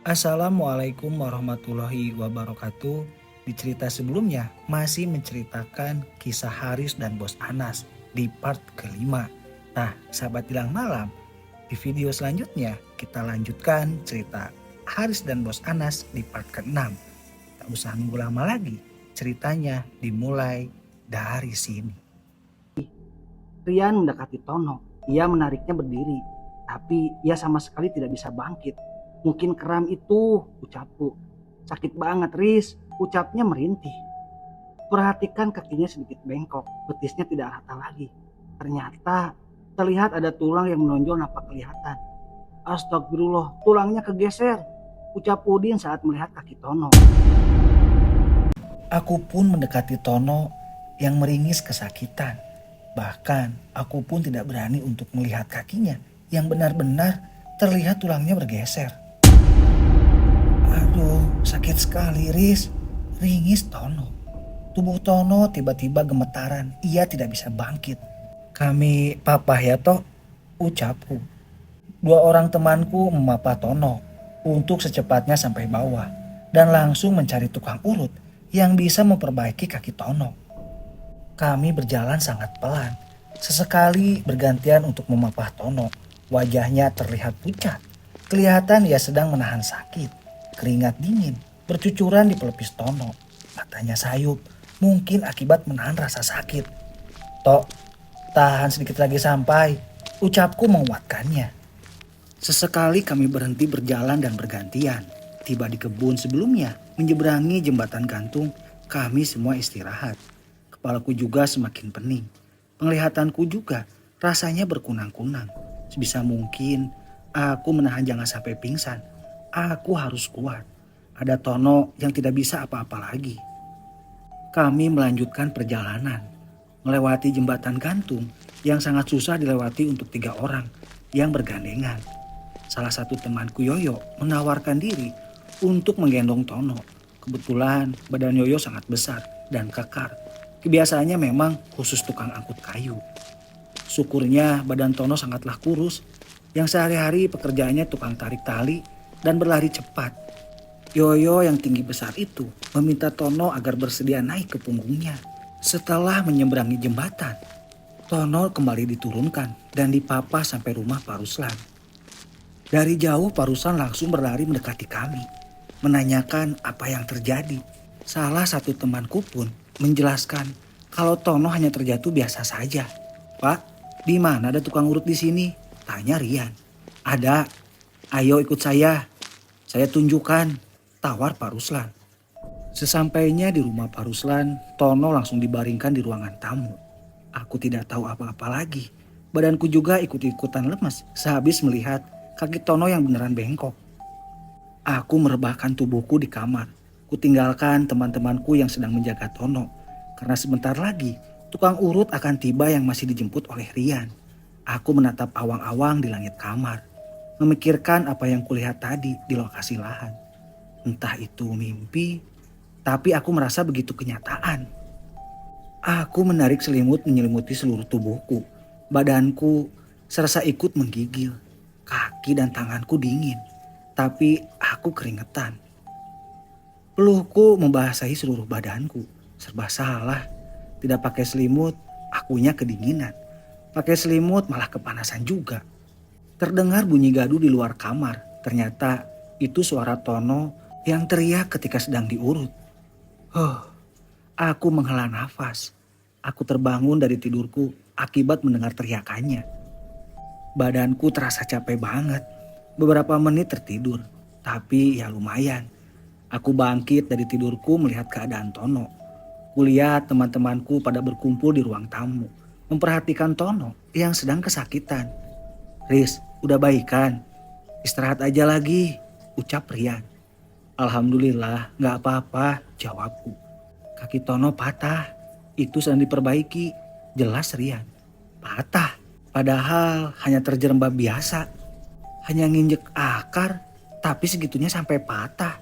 Assalamualaikum warahmatullahi wabarakatuh. Di cerita sebelumnya masih menceritakan kisah Haris dan Bos Anas di part kelima. Nah, sahabat Bilang Malam, di video selanjutnya kita lanjutkan cerita Haris dan Bos Anas di part ke-6. Tak usah nunggu lama lagi, ceritanya dimulai dari sini. Rian mendekati Tono. Ia menariknya berdiri, tapi ia sama sekali tidak bisa bangkit. Mungkin kram itu, ucapku. Sakit banget, Riz. Ucapnya merintih. Perhatikan kakinya sedikit bengkok, betisnya tidak rata lagi. Ternyata terlihat ada tulang yang menonjol nampak kelihatan. Astagfirullah, tulangnya kegeser. Ucap Udin saat melihat kaki Tono. Aku pun mendekati Tono yang meringis kesakitan. Bahkan aku pun tidak berani untuk melihat kakinya yang benar-benar terlihat tulangnya bergeser. Aduh, sakit sekali, Riz. Ringis Tono. Tubuh Tono tiba-tiba gemetaran. Ia tidak bisa bangkit. Kami papa ya toh, ucapku. Dua orang temanku memapa Tono untuk secepatnya sampai bawah dan langsung mencari tukang urut yang bisa memperbaiki kaki Tono. Kami berjalan sangat pelan. Sesekali bergantian untuk memapah Tono. Wajahnya terlihat pucat. Kelihatan ia sedang menahan sakit. Keringat dingin bercucuran di pelipis Tono. Matanya sayup, mungkin akibat menahan rasa sakit. Tok, tahan sedikit lagi sampai, ucapku menguatkannya. Sesekali kami berhenti berjalan dan bergantian. Tiba di kebun sebelumnya, menyeberangi jembatan gantung, kami semua istirahat. Kepalaku juga semakin pening. Penglihatanku juga rasanya berkunang-kunang. Sebisa mungkin aku menahan jangan sampai pingsan. Aku harus kuat. Ada Tono yang tidak bisa apa-apa lagi. Kami melanjutkan perjalanan. Melewati jembatan gantung yang sangat susah dilewati untuk 3 orang yang bergandengan. Salah satu temanku Yoyo menawarkan diri untuk menggendong Tono. Kebetulan badan Yoyo sangat besar dan kekar. Kebiasaannya memang khusus tukang angkut kayu. Syukurnya badan Tono sangatlah kurus. Yang sehari-hari pekerjaannya tukang tarik tali dan berlari cepat. Yoyo yang tinggi besar itu meminta Tono agar bersedia naik ke punggungnya. Setelah menyeberangi jembatan, Tono kembali diturunkan dan dipapa sampai rumah Pak Ruslan. Dari jauh Pak Ruslan langsung berlari mendekati kami, menanyakan apa yang terjadi. Salah satu temanku pun menjelaskan kalau Tono hanya terjatuh biasa saja. Pak, di mana ada tukang urut di sini? Tanya Rian. Ada. Ayo ikut saya. Saya tunjukkan. Tawar Pak Ruslan. Sesampainya di rumah Pak Ruslan, Tono langsung dibaringkan di ruangan tamu. Aku tidak tahu apa-apa lagi. Badanku juga ikut-ikutan lemas sehabis melihat kaki Tono yang beneran bengkok. Aku merebahkan tubuhku di kamar. Kutinggalkan teman-temanku yang sedang menjaga Tono. Karena sebentar lagi tukang urut akan tiba yang masih dijemput oleh Rian. Aku menatap awang-awang di langit kamar. Memikirkan apa yang kulihat tadi di lokasi lahan. Entah itu mimpi, tapi aku merasa begitu kenyataan. Aku menarik selimut menyelimuti seluruh tubuhku. Badanku serasa ikut menggigil. Kaki dan tanganku dingin, tapi aku keringetan. Peluhku membasahi seluruh badanku. Serba salah. Tidak pakai selimut, akunya kedinginan. Pakai selimut malah kepanasan juga. Terdengar bunyi gaduh di luar kamar. Ternyata itu suara Tono yang teriak ketika sedang diurut. Aku menghela nafas. Aku terbangun dari tidurku akibat mendengar teriakannya. Badanku terasa capek banget. Beberapa menit tertidur, tapi ya lumayan. Aku bangkit dari tidurku melihat keadaan Tono. Kulihat teman-temanku pada berkumpul di ruang tamu, memperhatikan Tono yang sedang kesakitan. Riz, udah baik kan? Istirahat aja lagi, ucap Rian. Alhamdulillah, gak apa-apa, jawabku. Kaki Tono patah, itu sedang diperbaiki, jelas Rian. Patah, padahal hanya terjerembab biasa. Hanya nginjek akar, tapi segitunya sampai patah.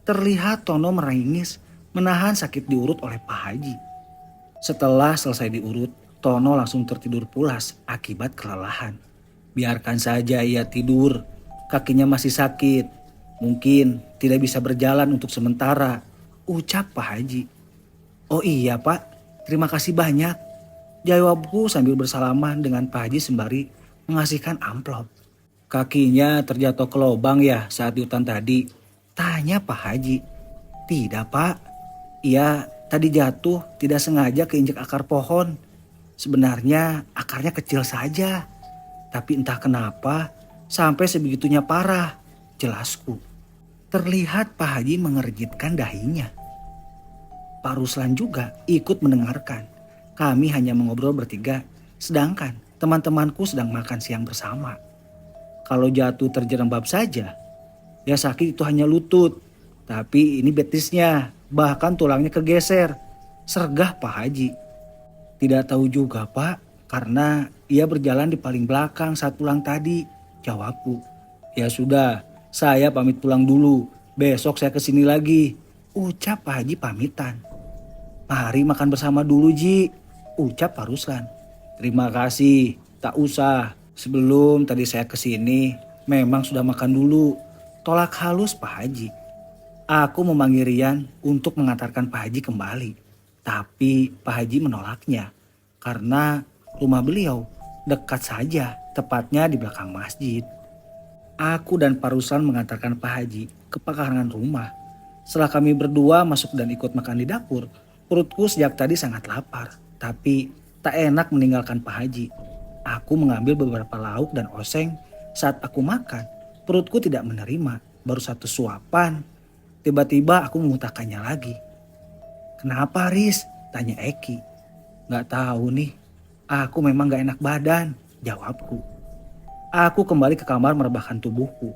Terlihat Tono meringis, menahan sakit diurut oleh Pak Haji. Setelah selesai diurut, Tono langsung tertidur pulas akibat kelelahan. Biarkan saja ia tidur, kakinya masih sakit. Mungkin tidak bisa berjalan untuk sementara, ucap Pak Haji. Oh iya Pak, terima kasih banyak. Jawabku sambil bersalaman dengan Pak Haji sembari mengasihkan amplop. Kakinya terjatuh ke lubang ya saat di hutan tadi? Tanya Pak Haji. Tidak Pak, ia tadi jatuh tidak sengaja keinjak akar pohon. Sebenarnya akarnya kecil saja. Tapi entah kenapa sampai sebegitunya parah, jelasku. Terlihat Pak Haji mengerjitkan dahinya. Pak Ruslan juga ikut mendengarkan. Kami hanya mengobrol bertiga, sedangkan teman-temanku sedang makan siang bersama. Kalau jatuh terjerembab saja, ya sakit itu hanya lutut. Tapi ini betisnya, bahkan tulangnya kegeser. Sergah Pak Haji. Tidak tahu juga Pak, karena ia berjalan di paling belakang saat pulang tadi, jawabku. Ya sudah, saya pamit pulang dulu, besok saya kesini lagi, ucap Pak Haji pamitan. Mari makan bersama dulu Ji, ucap Pak Ruslan. Terima kasih, tak usah. Sebelum tadi saya kesini, memang sudah makan dulu, tolak halus Pak Haji. Aku memanggil Rian untuk mengantarkan Pak Haji kembali. Tapi Pak Haji menolaknya karena rumah beliau dekat saja, tepatnya di belakang masjid. Aku dan Pak Ruslan mengantarkan Pak Haji ke pekarangan rumah. Setelah kami berdua masuk dan ikut makan di dapur, perutku sejak tadi sangat lapar, tapi tak enak meninggalkan Pak Haji. Aku mengambil beberapa lauk dan oseng. Saat aku makan, perutku tidak menerima, baru satu suapan. Tiba-tiba aku memuntahkannya lagi. Kenapa Riz? Tanya Eki. Gak tahu nih, aku memang gak enak badan, jawabku. Aku kembali ke kamar merebahkan tubuhku,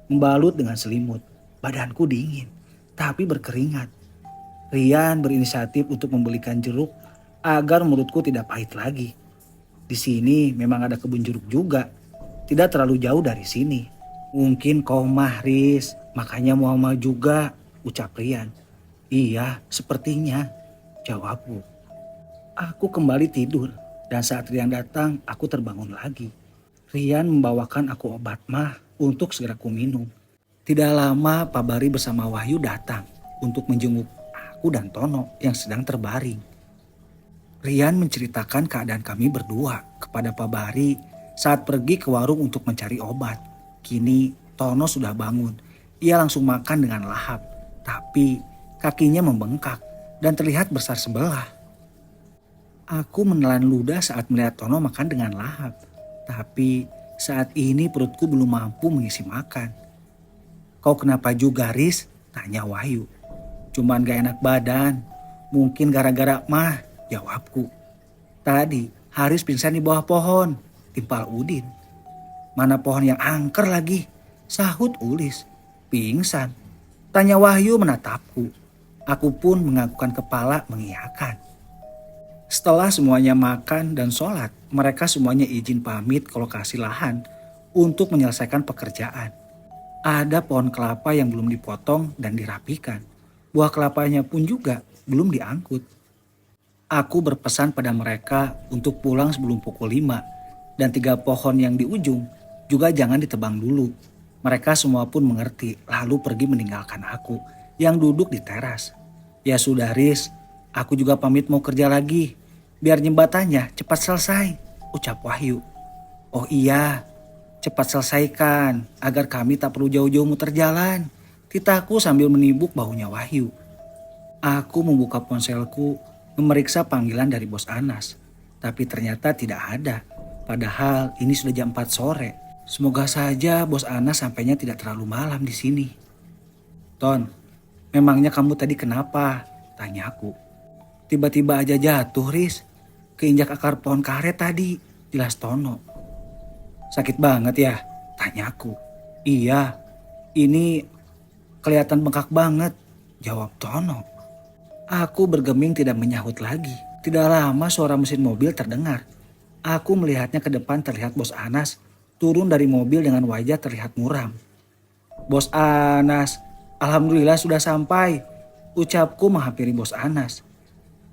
membalut dengan selimut. Badanku dingin, tapi berkeringat. Rian berinisiatif untuk membelikan jeruk agar mulutku tidak pahit lagi. Di sini memang ada kebun jeruk juga, tidak terlalu jauh dari sini. Mungkin kau mah Riz, makanya mau juga, ucap Rian. Iya, sepertinya, jawabku. Aku kembali tidur dan saat Rian datang aku terbangun lagi. Rian membawakan aku obat mah untuk segera ku minum. Tidak lama Pak Bari bersama Wahyu datang untuk menjenguk aku dan Tono yang sedang terbaring. Rian menceritakan keadaan kami berdua kepada Pak Bari saat pergi ke warung untuk mencari obat. Kini Tono sudah bangun. Ia langsung makan dengan lahap, tapi kakinya membengkak dan terlihat besar sebelah. Aku menelan ludah saat melihat Tono makan dengan lahap, tapi saat ini perutku belum mampu mengisi makan. Kau kenapa juga Riz? Tanya Wahyu. Cuman gak enak badan, mungkin gara-gara mah, jawabku. Tadi Haris pingsan di bawah pohon, timpal Udin. Mana pohon yang angker lagi? Sahut Ulis. Pingsan. Tanya Wahyu menatapku. Aku pun menganggukkan kepala mengiyakan. Setelah semuanya makan dan sholat, mereka semuanya izin pamit ke lokasi lahan untuk menyelesaikan pekerjaan. Ada pohon kelapa yang belum dipotong dan dirapikan. Buah kelapanya pun juga belum diangkut. Aku berpesan pada mereka untuk pulang sebelum pukul 5 dan 3 pohon yang di ujung juga jangan ditebang dulu. Mereka semua pun mengerti lalu pergi meninggalkan aku yang duduk di teras. Ya sudah Riz, aku juga pamit mau kerja lagi. Biar jembatannya cepat selesai, ucap Wahyu. Oh iya, cepat selesaikan agar kami tak perlu jauh-jauh muter jalan, titaku sambil menibuk bahunya Wahyu. Aku membuka ponselku memeriksa panggilan dari Bos Anas, tapi ternyata tidak ada. Padahal ini sudah jam 4 sore. Semoga saja Bos Anas sampainya tidak terlalu malam di sini. Ton, memangnya kamu tadi kenapa? Tanyaku. Tiba-tiba aja jatuh Riz. Keinjak akar pohon karet tadi, jelas Tono. Sakit banget ya? Tanyaku. Iya, ini kelihatan bengkak banget, jawab Tono. Aku bergeming tidak menyahut lagi. Tidak lama suara mesin mobil terdengar. Aku melihatnya ke depan terlihat Bos Anas turun dari mobil dengan wajah terlihat muram. Bos Anas, alhamdulillah sudah sampai, ucapku menghampiri Bos Anas.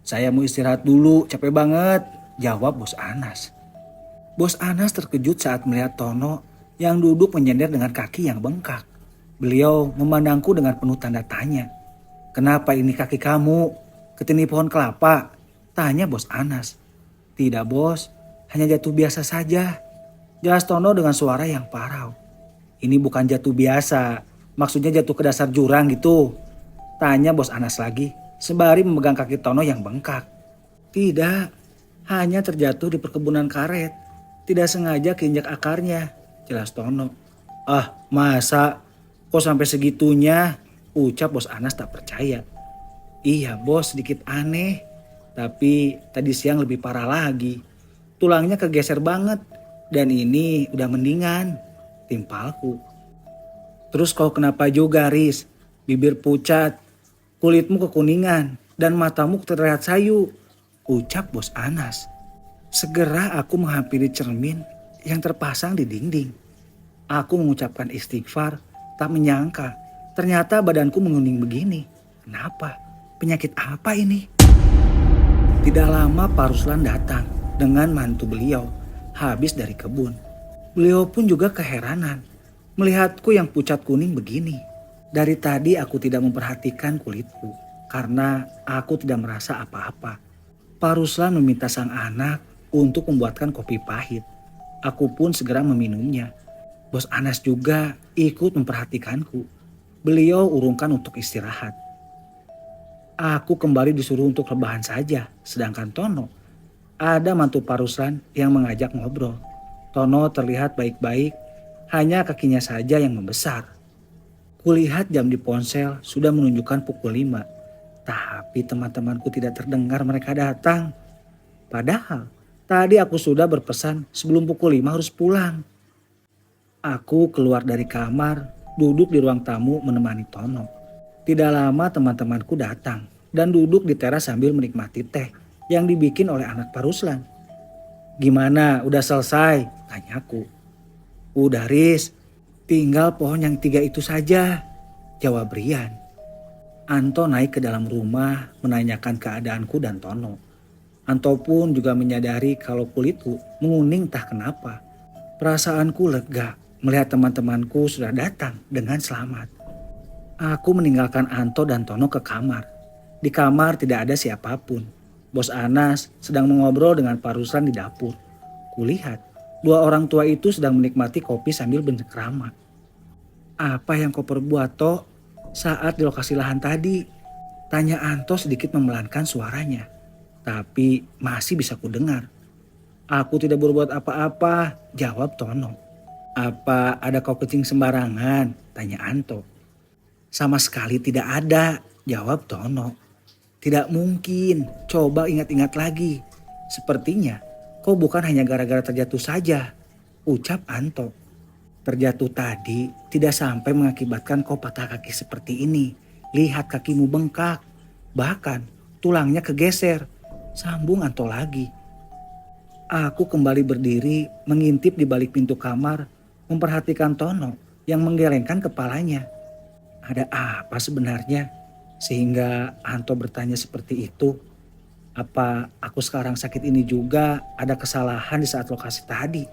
Saya mau istirahat dulu, capek banget, jawab Bos Anas. Bos Anas terkejut saat melihat Tono yang duduk menyender dengan kaki yang bengkak. Beliau memandangku dengan penuh tanda tanya. Kenapa ini kaki kamu? Ketini pohon kelapa? Tanya Bos Anas. Tidak bos, hanya jatuh biasa saja. Jelas Tono dengan suara yang parau. Ini bukan jatuh biasa, maksudnya jatuh ke dasar jurang gitu. Tanya Bos Anas lagi, sembari memegang kaki Tono yang bengkak. Tidak, hanya terjatuh di perkebunan karet. Tidak sengaja keinjak akarnya, jelas Tono. Ah, masa? Kok sampai segitunya? Ucap Bos Anas tak percaya. Iya bos, sedikit aneh. Tapi tadi siang lebih parah lagi. Tulangnya kegeser banget. Dan ini udah mendingan. Timpalku. Terus kau kenapa juga Riz? Bibir pucat. Kulitmu kekuningan. Dan matamu terlihat sayu. Ucap Bos Anas. Segera aku menghampiri cermin yang terpasang di dinding. Aku mengucapkan istighfar. Tak menyangka. Ternyata badanku menguning begini. Kenapa? Penyakit apa ini? Tidak lama Pak Ruslan datang dengan mantu beliau habis dari kebun. Beliau pun juga keheranan melihatku yang pucat kuning begini. Dari tadi aku tidak memperhatikan kulitku karena aku tidak merasa apa-apa. Pak Ruslan meminta sang anak untuk membuatkan kopi pahit. Aku pun segera meminumnya. Bos Anas juga ikut memperhatikanku. Beliau urungkan untuk istirahat. Aku kembali disuruh untuk rebahan saja, sedangkan Tono ada mantu Pak Ruslan yang mengajak ngobrol. Tono terlihat baik-baik, hanya kakinya saja yang membesar. Kulihat jam di ponsel sudah menunjukkan pukul 5, tapi teman-temanku tidak terdengar mereka datang. Padahal tadi aku sudah berpesan sebelum pukul 5 harus pulang. Aku keluar dari kamar, duduk di ruang tamu menemani Tono. Tidak lama teman-temanku datang dan duduk di teras sambil menikmati teh yang dibikin oleh anak Pak Ruslan. Gimana, udah selesai? Tanyaku. Udah Riz, tinggal pohon yang 3 itu saja, jawab Rian. Anto naik ke dalam rumah menanyakan keadaanku dan Tono. Anto pun juga menyadari kalau kulitku menguning entah kenapa. Perasaanku lega melihat teman-temanku sudah datang dengan selamat. Aku meninggalkan Anto dan Tono ke kamar. Di kamar tidak ada siapapun. Bos Anas sedang mengobrol dengan Pak Ruslan di dapur. Kulihat 2 orang tua itu sedang menikmati kopi sambil bercengkrama. Apa yang kau perbuat Tok saat di lokasi lahan tadi? Tanya Anto sedikit memelankan suaranya. Tapi masih bisa kudengar. Aku tidak berbuat apa-apa, jawab Tono. Apa ada kau kencing sembarangan? Tanya Anto. Sama sekali tidak ada, jawab Tono. Tidak mungkin, coba ingat-ingat lagi. Sepertinya kau bukan hanya gara-gara terjatuh saja, ucap Anto. Terjatuh tadi tidak sampai mengakibatkan kau patah kaki seperti ini. Lihat kakimu bengkak, bahkan tulangnya kegeser, sambung Anto lagi. Aku kembali berdiri mengintip di balik pintu kamar, memperhatikan Tono yang menggelengkan kepalanya. Ada apa sebenarnya sehingga Anto bertanya seperti itu? Apa aku sekarang sakit ini juga ada kesalahan di saat lokasi tadi?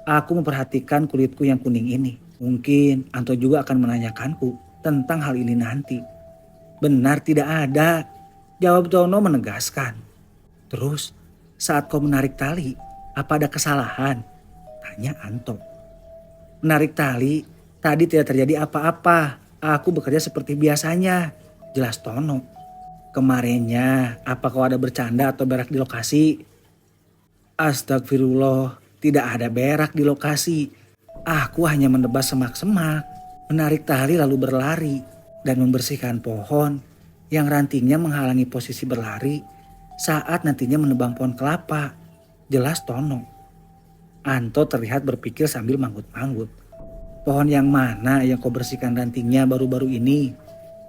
Aku memperhatikan kulitku yang kuning ini. Mungkin Anto juga akan menanyakanku tentang hal ini nanti. Benar tidak ada, jawab Tono menegaskan. Terus saat kau menarik tali, apa ada kesalahan? Tanya Anto. Menarik tali, tadi tidak terjadi apa-apa. Aku bekerja seperti biasanya, jelas Tono. Kemarinnya, apa kau ada bercanda atau berak di lokasi? Astagfirullah, tidak ada berak di lokasi. Aku hanya menebas semak-semak, menarik tali lalu berlari, dan membersihkan pohon yang rantingnya menghalangi posisi berlari saat nantinya menebang pohon kelapa, jelas Tono. Anto terlihat berpikir sambil manggut-manggut. Pohon yang mana yang kau bersihkan rantingnya baru-baru ini?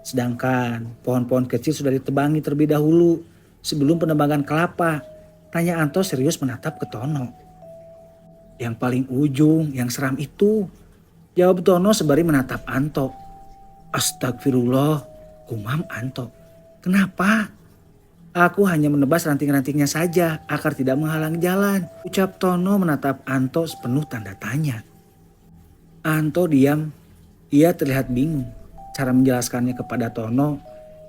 Sedangkan pohon-pohon kecil sudah ditebangi terlebih dahulu sebelum penebangan kelapa. Tanya Anto serius menatap ke Tono. Yang paling ujung, yang seram itu, jawab Tono sembari menatap Anto. Astagfirullah, gumam Anto. Kenapa? Aku hanya menebas ranting-rantingnya saja agar tidak menghalangi jalan, ucap Tono menatap Anto sepenuh tanda tanya. Anto diam. Ia terlihat bingung cara menjelaskannya kepada Tono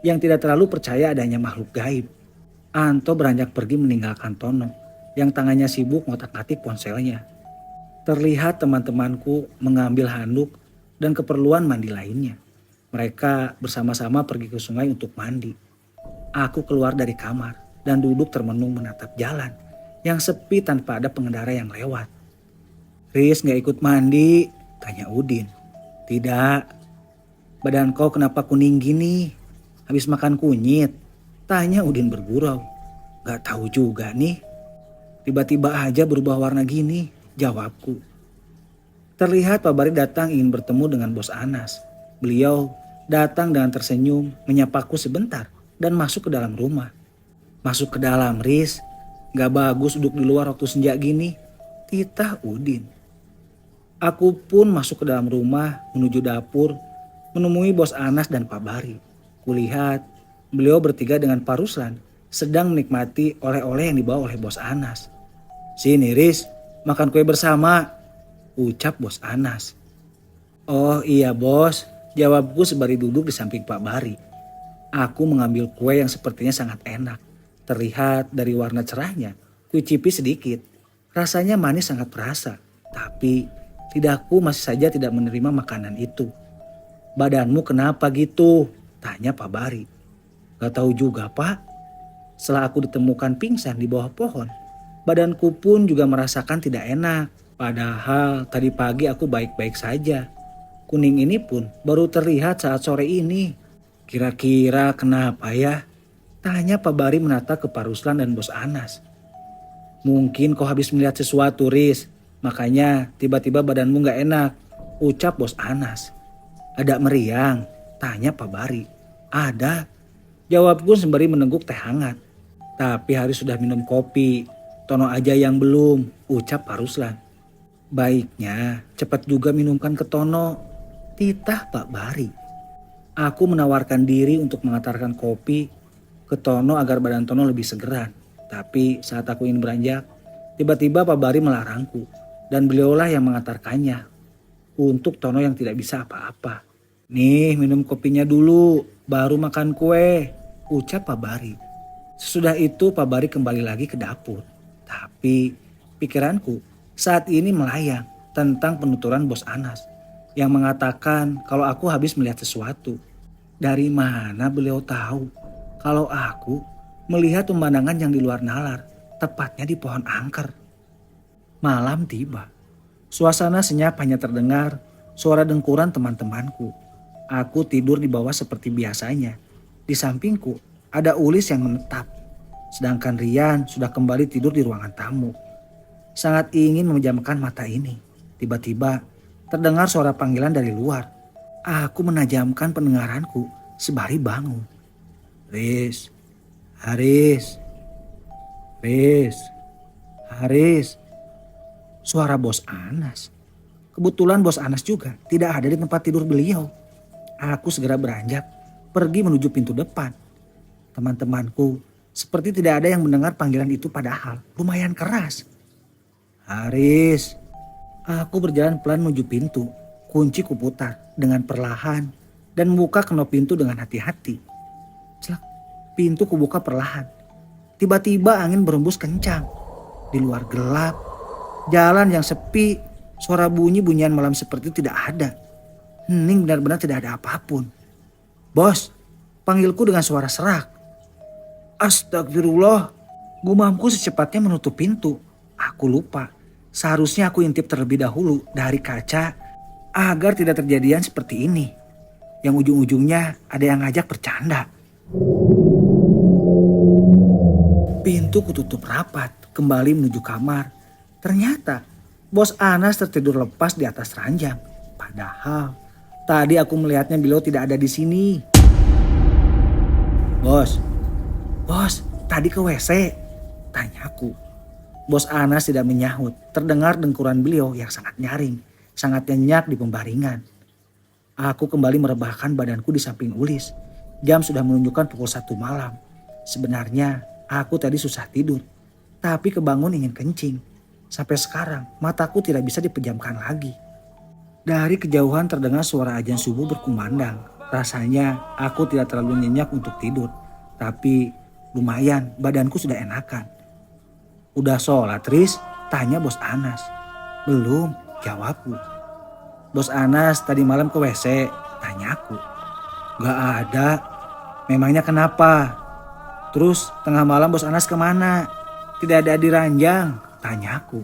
yang tidak terlalu percaya adanya makhluk gaib. Anto beranjak pergi meninggalkan Tono yang tangannya sibuk ngotak-ngatik ponselnya. Terlihat teman-temanku mengambil handuk dan keperluan mandi lainnya. Mereka bersama-sama pergi ke sungai untuk mandi. Aku keluar dari kamar dan duduk termenung menatap jalan yang sepi tanpa ada pengendara yang lewat. "Riz gak ikut mandi?" tanya Udin. "Tidak." "Badan kau kenapa kuning gini? Habis makan kunyit?" tanya Udin bergurau. "Gak tahu juga nih. Tiba-tiba aja berubah warna gini," jawabku. Terlihat Pak Bari datang ingin bertemu dengan Bos Anas. Beliau datang dengan tersenyum, menyapaku sebentar dan masuk ke dalam rumah. "Masuk ke dalam, Riz. Gak bagus duduk di luar waktu senja gini," titah Udin. Aku pun masuk ke dalam rumah menuju dapur menemui Bos Anas dan Pak Bari. Kulihat beliau bertiga dengan Pak Ruslan sedang menikmati oleh-oleh yang dibawa oleh Bos Anas. "Sini Riz, makan kue bersama," ucap Bos Anas. "Oh iya bos," jawabku sembari duduk di samping Pak Bari. Aku mengambil kue yang sepertinya sangat enak. Terlihat dari warna cerahnya, kuicipi sedikit. Rasanya manis sangat terasa, tapi lidahku masih saja tidak menerima makanan itu. "Badanmu kenapa gitu?" tanya Pak Bari. "Gak tahu juga Pak. Setelah aku ditemukan pingsan di bawah pohon, badanku pun juga merasakan tidak enak. Padahal tadi pagi aku baik-baik saja. Kuning ini pun baru terlihat saat sore ini. Kira-kira kenapa ya?" tanya Pak Bari menatap ke Pak Ruslan dan Bos Anas. "Mungkin kau habis melihat sesuatu Riz, makanya tiba-tiba badanmu gak enak," ucap Bos Anas. "Ada meriang?" tanya Pak Bari. "Ada," jawabku sembari meneguk teh hangat. "Tapi hari sudah minum kopi, Tono aja yang belum," ucap Pak Ruslan. "Baiknya cepat juga minumkan ke Tono," titah Pak Bari. Aku menawarkan diri untuk mengantarkan kopi ke Tono agar badan Tono lebih segeran. Tapi saat aku ingin beranjak, tiba-tiba Pak Bari melarangku dan beliaulah yang mengantarkannya untuk Tono yang tidak bisa apa-apa. "Nih minum kopinya dulu, baru makan kue," ucap Pak Bari. Sesudah itu Pak Bari kembali lagi ke dapur. Tapi pikiranku saat ini melayang tentang penuturan Bos Anas yang mengatakan kalau aku habis melihat sesuatu. Dari mana beliau tahu kalau aku melihat pemandangan yang di luar nalar, tepatnya di pohon angker? Malam tiba. Suasana senyap, hanya terdengar suara dengkuran teman-temanku. Aku tidur di bawah seperti biasanya. Di sampingku ada Ulis yang menetap. Sedangkan Rian sudah kembali tidur di ruangan tamu. Sangat ingin memejamkan mata ini. Tiba-tiba terdengar suara panggilan dari luar. Aku menajamkan pendengaranku sembari bangun. "Riz, Haris, Riz, Haris." Suara Bos Anas. Kebetulan Bos Anas juga tidak ada di tempat tidur beliau. Aku segera beranjak pergi menuju pintu depan. Teman-temanku seperti tidak ada yang mendengar panggilan itu, padahal lumayan keras. "Haris." Aku berjalan pelan menuju pintu. Kunci kuputar dengan perlahan dan membuka kenop pintu dengan hati-hati. Celak, pintu kubuka perlahan. Tiba-tiba angin berembus kencang. Di luar gelap, jalan yang sepi, suara bunyi-bunyian malam seperti tidak ada. Hening, benar-benar tidak ada apapun. "Bos," panggilku dengan suara serak. Astagfirullah, gumamku secepatnya menutup pintu. Aku lupa, seharusnya aku intip terlebih dahulu dari kaca agar tidak terjadian seperti ini. Yang ujung-ujungnya ada yang ngajak bercanda. Pintu kututup rapat, kembali menuju kamar. Ternyata Bos Anas tertidur lepas di atas ranjang. Padahal tadi aku melihatnya beliau tidak ada di sini. Bos, tadi ke WC?" tanyaku. Bos Anas tidak menyahut. Terdengar dengkuran beliau yang sangat nyaring, sangat nyenyak di pembaringan. Aku kembali merebahkan badanku di samping Ulis. Jam sudah menunjukkan pukul 1 malam. Sebenarnya aku tadi susah tidur, tapi kebangun ingin kencing. Sampai sekarang mataku tidak bisa dipejamkan lagi. Dari kejauhan terdengar suara azan subuh berkumandang. Rasanya aku tidak terlalu nyenyak untuk tidur. Tapi lumayan, badanku sudah enakan. Udah sholat, Riz? Tanya bos Anas. Belum, jawabku. Bos Anas tadi malam ke WC, tanyaku. Gak ada, memangnya kenapa? Terus tengah malam bos Anas kemana? Tidak ada di ranjang, tanyaku.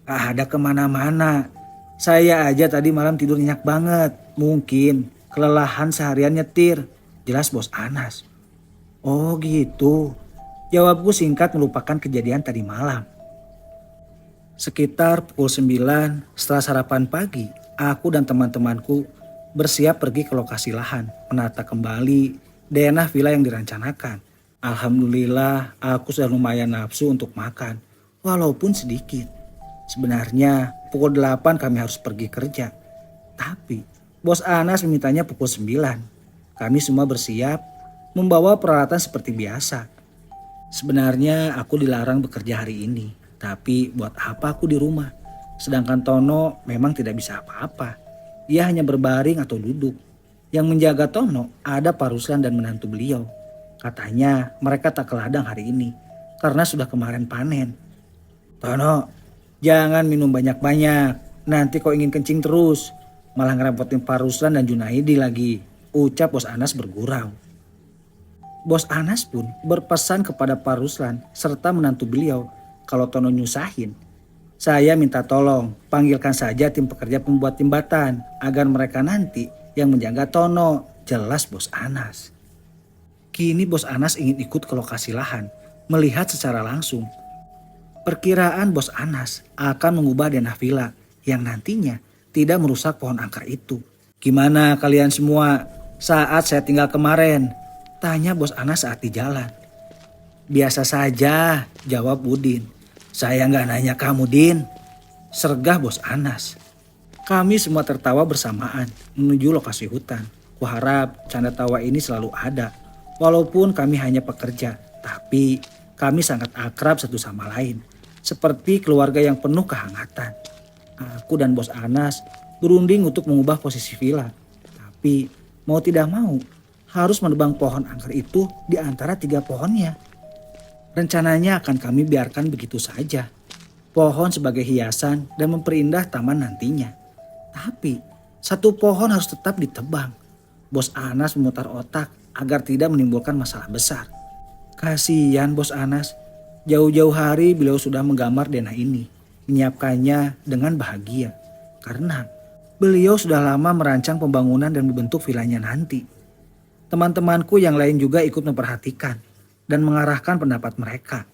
Gak ada kemana-mana. Saya aja tadi malam tidur nyenyak banget. Mungkin kelelahan seharian nyetir. Jelas bos Anas. Oh gitu. Jawabku singkat melupakan kejadian tadi malam. Sekitar pukul 9 setelah sarapan pagi, aku dan teman-temanku bersiap pergi ke lokasi lahan. Menata kembali denah villa yang direncanakan. Alhamdulillah aku sudah lumayan nafsu untuk makan. Walaupun sedikit. Sebenarnya pukul 8 kami harus pergi kerja. Tapi bos Anas memintanya pukul 9. Kami semua bersiap membawa peralatan seperti biasa. Sebenarnya aku dilarang bekerja hari ini. Tapi buat apa aku di rumah? Sedangkan Tono memang tidak bisa apa-apa. Ia hanya berbaring atau duduk. Yang menjaga Tono ada Pak Ruslan dan menantu beliau. Katanya mereka tak ke ladang hari ini karena sudah kemarin panen. Tono, jangan minum banyak-banyak. Nanti kau ingin kencing terus. Malah ngerepotin Pak Ruslan dan Junaidi lagi. Ucap bos Anas bergurau. Bos Anas pun berpesan kepada Pak Ruslan serta menantu beliau kalau Tono nyusahin. Saya minta tolong panggilkan saja tim pekerja pembuat jembatan agar mereka nanti yang menjaga Tono. Jelas bos Anas. Kini bos Anas ingin ikut ke lokasi lahan melihat secara langsung. Perkiraan bos Anas akan mengubah denah villa yang nantinya tidak merusak pohon angker itu. Gimana kalian semua saat saya tinggal kemarin? Tanya bos Anas saat di jalan. Biasa saja, jawab Budin. Saya nggak nanya kamu, Din. Sergah bos Anas. Kami semua tertawa bersamaan menuju lokasi hutan. Kuharap canda tawa ini selalu ada. Walaupun kami hanya pekerja, tapi kami sangat akrab satu sama lain. Seperti keluarga yang penuh kehangatan. Aku dan bos Anas berunding untuk mengubah posisi villa. Tapi mau tidak mau harus menebang pohon angker itu di antara 3 pohonnya. Rencananya akan kami biarkan begitu saja. Pohon sebagai hiasan dan memperindah taman nantinya. Tapi 1 pohon harus tetap ditebang. Bos Anas memutar otak agar tidak menimbulkan masalah besar. Kasihan bos Anas. Jauh-jauh hari beliau sudah menggambar denah ini. Menyiapkannya dengan bahagia. Karena beliau sudah lama merancang pembangunan dan membentuk villanya nanti. Teman-temanku yang lain juga ikut memperhatikan dan mengarahkan pendapat mereka.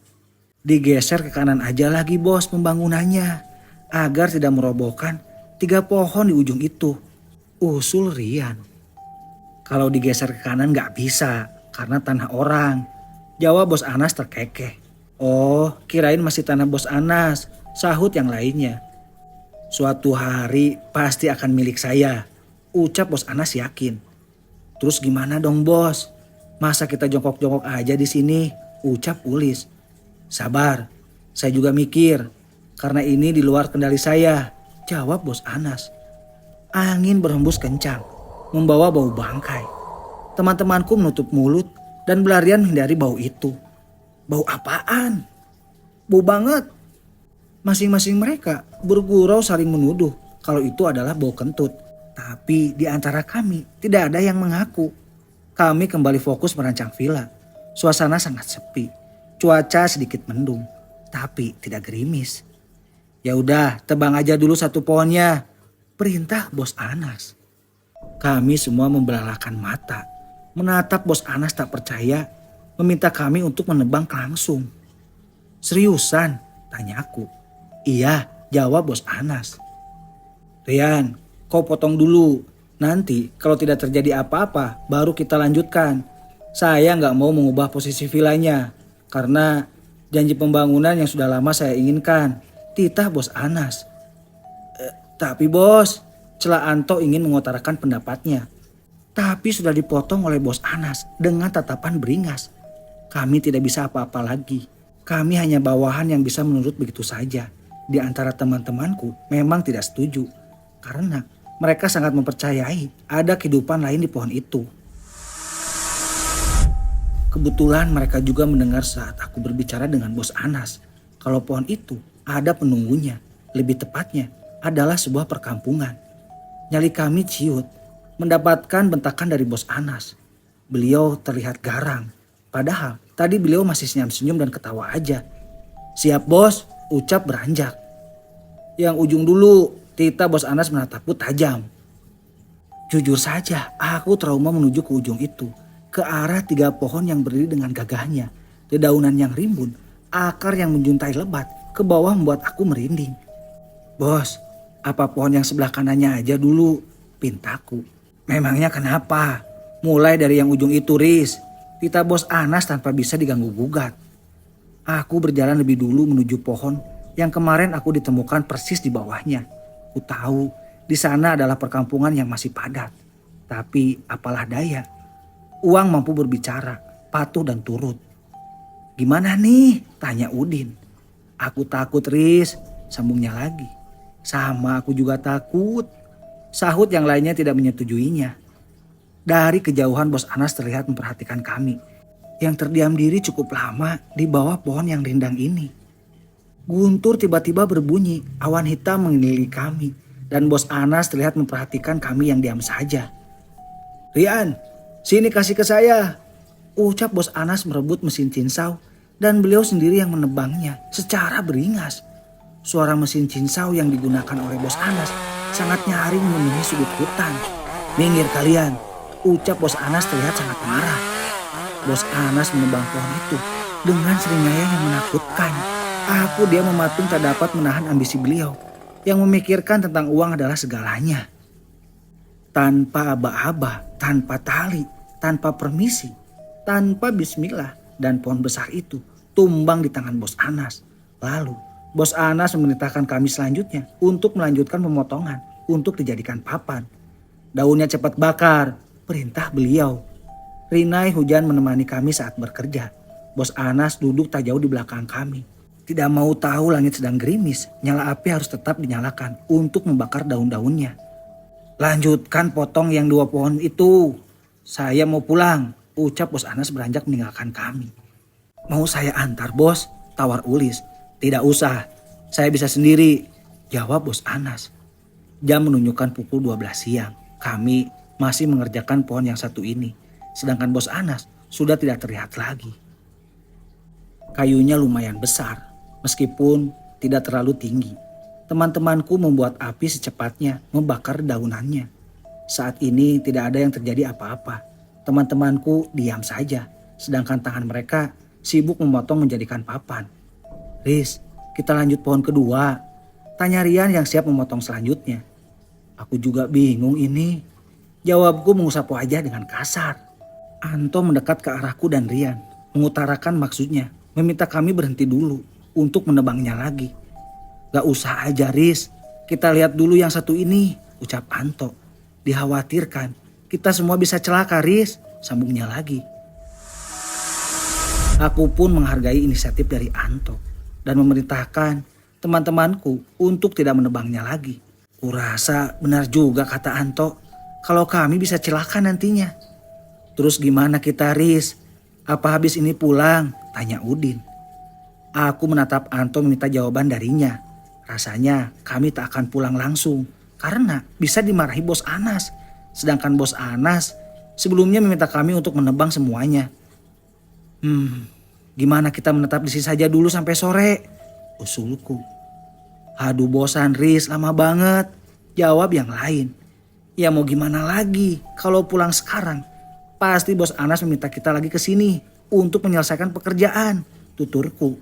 Digeser ke kanan aja lagi bos pembangunannya agar tidak merobohkan 3 pohon di ujung itu. Usul Rian. Kalau digeser ke kanan gak bisa karena tanah orang. Jawab bos Anas terkekeh. Oh, kirain masih tanah bos Anas, sahut yang lainnya. Suatu hari pasti akan milik saya, ucap bos Anas yakin. Terus gimana dong bos? Masa kita jongkok-jongkok aja di sini? Ucap Ulis. Sabar, saya juga mikir. Karena ini di luar kendali saya. Jawab bos Anas. Angin berhembus kencang, membawa bau bangkai. Teman-temanku menutup mulut dan berlarian menghindari bau itu. Bau apaan? Bau banget. Masing-masing mereka bergurau saling menuduh kalau itu adalah bau kentut. Tapi di antara kami tidak ada yang mengaku. Kami kembali fokus merancang villa. Suasana sangat sepi. Cuaca sedikit mendung, tapi tidak gerimis. Ya udah, tebang aja dulu 1 pohonnya, perintah bos Anas. Kami semua membelalakan mata, menatap bos Anas tak percaya, meminta kami untuk menebang langsung. Seriusan? Tanyaku. Iya, jawab bos Anas. Rian, kau potong dulu. Nanti kalau tidak terjadi apa-apa baru kita lanjutkan. Saya nggak mau mengubah posisi villanya. Karena janji pembangunan yang sudah lama saya inginkan. Titah bos Anas. Tapi bos, Cela Anto ingin mengutarakan pendapatnya. Tapi sudah dipotong oleh bos Anas dengan tatapan beringas. Kami tidak bisa apa-apa lagi. Kami hanya bawahan yang bisa menurut begitu saja. Di antara teman-temanku memang tidak setuju. Karena Mereka sangat mempercayai ada kehidupan lain di pohon itu. Kebetulan mereka juga mendengar saat aku berbicara dengan Bos Anas kalau pohon itu ada penunggunya. Lebih tepatnya adalah sebuah perkampungan. Nyali kami ciut mendapatkan bentakan dari Bos Anas. Beliau terlihat garang. Padahal tadi beliau masih senyum-senyum dan ketawa aja. "Siap bos," ucap beranjak. "Yang ujung dulu," tita Bos Anas menatapku tajam. Jujur saja, aku trauma menuju ke ujung itu. Ke arah 3 pohon yang berdiri dengan gagahnya. Dedaunan yang rimbun, akar yang menjuntai lebat, ke bawah membuat aku merinding. "Bos, apa pohon yang sebelah kanannya aja dulu?" pintaku. "Memangnya kenapa? Mulai dari yang ujung itu, Riz," tita Bos Anas tanpa bisa diganggu gugat. Aku berjalan lebih dulu menuju pohon yang kemarin aku ditemukan persis di bawahnya. Ku tahu di sana adalah perkampungan yang masih padat. Tapi apalah daya, uang mampu berbicara, patuh dan turut. "Gimana nih?" tanya Udin. "Aku takut, Riz," sambungnya lagi. "Sama, aku juga takut," sahut yang lainnya tidak menyetujuinya. Dari kejauhan Bos Anas terlihat memperhatikan kami yang terdiam diri cukup lama di bawah pohon yang rindang ini. Guntur tiba-tiba berbunyi, awan hitam mengelilingi kami dan Bos Anas terlihat memperhatikan kami yang diam saja. "Rian, sini kasih ke saya," ucap Bos Anas merebut mesin cinsau dan beliau sendiri yang menebangnya secara beringas. Suara mesin cinsau yang digunakan oleh Bos Anas sangat nyaring memenuhi sudut hutan. "Minggir kalian," ucap Bos Anas terlihat sangat marah. Bos Anas menebang pohon itu dengan seringainya yang menakutkan. Aku dia mematung tak dapat menahan ambisi beliau yang memikirkan tentang uang adalah segalanya. Tanpa aba-aba, tanpa tali, tanpa permisi, tanpa bismillah, dan pohon besar itu tumbang di tangan Bos Anas. Lalu Bos Anas memerintahkan kami selanjutnya untuk melanjutkan pemotongan untuk dijadikan papan. "Daunnya cepat bakar," perintah beliau. Rinai hujan menemani kami saat bekerja. Bos Anas duduk tak jauh di belakang kami. Tidak mau tahu langit sedang gerimis, nyala api harus tetap dinyalakan untuk membakar daun-daunnya. "Lanjutkan potong yang 2 pohon itu. Saya mau pulang," ucap Bos Anas beranjak meninggalkan kami. "Mau saya antar, Bos?" tawar Ulis. "Tidak usah, saya bisa sendiri," jawab Bos Anas. Jam menunjukkan pukul 12 siang. Kami masih mengerjakan pohon yang satu ini. Sedangkan Bos Anas sudah tidak terlihat lagi. Kayunya lumayan besar, meskipun tidak terlalu tinggi. Teman-temanku membuat api secepatnya membakar daunannya. Saat ini tidak ada yang terjadi apa-apa. Teman-temanku diam saja, sedangkan tangan mereka sibuk memotong menjadikan papan. "Riz, kita lanjut pohon kedua," tanya Rian yang siap memotong selanjutnya. "Aku juga bingung ini," jawabku mengusap wajah dengan kasar. Anto mendekat ke arahku dan Rian, mengutarakan maksudnya, meminta kami berhenti dulu untuk menebangnya lagi. "Gak usah aja, Riz, kita lihat dulu yang satu ini," ucap Anto. "Dikhawatirkan kita semua bisa celaka, Riz," sambungnya lagi. Aku pun menghargai inisiatif dari Anto dan memerintahkan teman-temanku untuk tidak menebangnya lagi. Kurasa benar juga kata Anto, kalau kami bisa celaka nantinya. "Terus gimana kita, Riz? Apa habis ini pulang?" tanya Udin. Aku menatap Anto meminta jawaban darinya. Rasanya kami tak akan pulang langsung karena bisa dimarahi Bos Anas. Sedangkan Bos Anas sebelumnya meminta kami untuk menebang semuanya. Gimana kita menetap di sini saja dulu sampai sore?" usulku. "Aduh bosan, Riz, lama banget," jawab yang lain. "Ya mau gimana lagi, kalau pulang sekarang pasti Bos Anas meminta kita lagi ke sini untuk menyelesaikan pekerjaan," tuturku.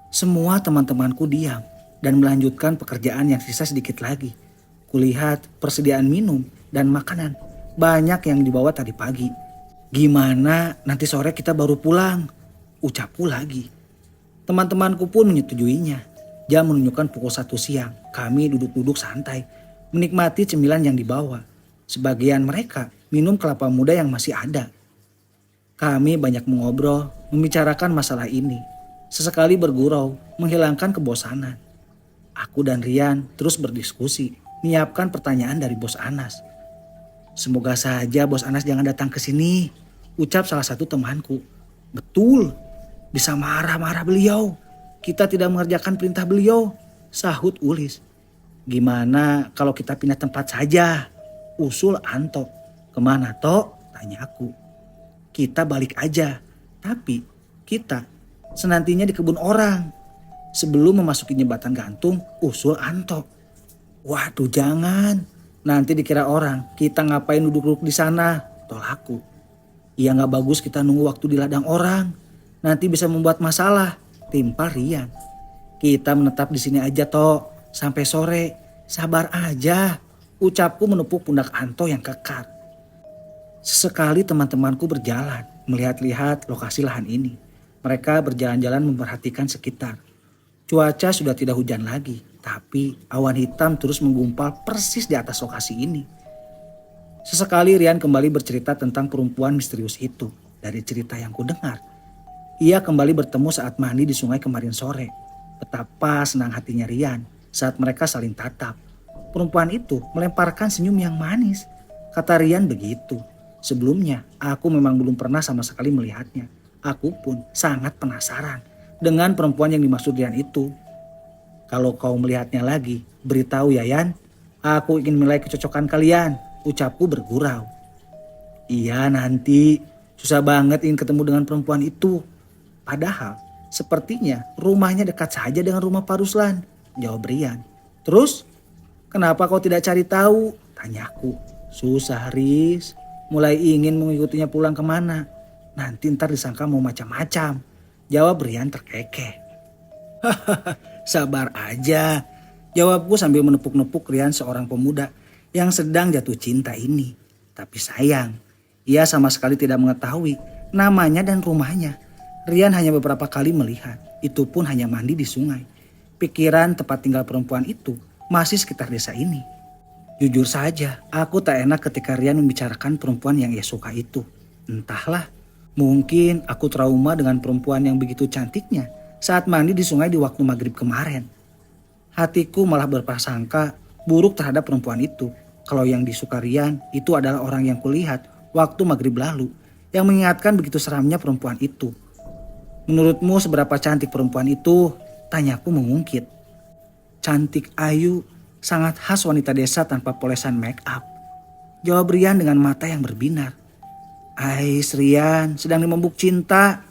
Semua teman-temanku diam dan melanjutkan pekerjaan yang sisa sedikit lagi. Kulihat persediaan minum dan makanan banyak yang dibawa tadi pagi. "Gimana nanti sore kita baru pulang?" ucapku lagi. Teman-temanku pun menyetujuinya. Jam menunjukkan pukul 1 siang. Kami duduk-duduk santai menikmati cemilan yang dibawa. Sebagian mereka minum kelapa muda yang masih ada. Kami banyak mengobrol, membicarakan masalah ini. Sesekali bergurau, menghilangkan kebosanan. Aku dan Rian terus berdiskusi. menyiapkan pertanyaan dari Bos Anas. Semoga saja Bos Anas jangan datang ke sini, ucap salah satu temanku. Betul, bisa marah-marah beliau. Kita tidak mengerjakan perintah beliau, sahut Ulis. Gimana kalau kita pindah tempat saja, usul Anto. Kemana Tok? Tanya aku. Kita balik aja, tapi kita senantinya di kebun orang. Sebelum memasuki jembatan gantung, usul Anto. Waduh jangan, nanti dikira orang kita ngapain duduk-duduk di sana, tolakku. Ya nggak bagus kita nunggu waktu di ladang orang, nanti bisa membuat masalah, timpal Rian. Kita menetap di sini aja Tok, sampai sore, sabar aja, ucapku menepuk pundak Anto yang kekar. Sesekali teman-temanku berjalan, melihat-lihat lokasi lahan ini. Mereka berjalan-jalan memperhatikan sekitar. Cuaca sudah tidak hujan lagi, tapi awan hitam terus menggumpal persis di atas lokasi ini. Sesekali Rian kembali bercerita tentang perempuan misterius itu. Dari cerita yang kudengar, ia kembali bertemu saat mandi di sungai kemarin sore. Betapa senang hatinya Rian saat mereka saling tatap. Perempuan itu melemparkan senyum yang manis. Kata Rian begitu. Sebelumnya aku memang belum pernah sama sekali melihatnya. Aku pun sangat penasaran dengan perempuan yang dimaksud Rian itu. Kalau kau melihatnya lagi, beritahu ya Yan. Aku ingin menilai kecocokan kalian, ucapku bergurau. Iya nanti, susah banget ingin ketemu dengan perempuan itu. Padahal sepertinya rumahnya dekat saja dengan rumah Pak Ruslan, jawab Rian. Terus, kenapa kau tidak cari tahu? Tanyaku. Susah Riz, mulai ingin mengikutinya pulang kemana. Nanti ntar disangka mau macam-macam, jawab Rian terkekeh. Hahaha, sabar aja, jawabku sambil menepuk-nepuk Rian seorang pemuda yang sedang jatuh cinta ini. Tapi sayang, ia sama sekali tidak mengetahui namanya dan rumahnya. Rian hanya beberapa kali melihat, itu pun hanya mandi di sungai. Pikiran tempat tinggal perempuan itu masih sekitar desa ini. Jujur saja, aku tak enak ketika Rian membicarakan perempuan yang ia suka itu. Entahlah, mungkin aku trauma dengan perempuan yang begitu cantiknya saat mandi di sungai di waktu maghrib kemarin. Hatiku malah berprasangka buruk terhadap perempuan itu. Kalau yang disuka Rian itu adalah orang yang kulihat waktu maghrib lalu, yang mengingatkan begitu seramnya perempuan itu. Menurutmu seberapa cantik perempuan itu? Tanyaku mengungkit. Cantik ayu, sangat khas wanita desa tanpa polesan make up, jawab Rian dengan mata yang berbinar. Ais Rian sedang dimabuk cinta,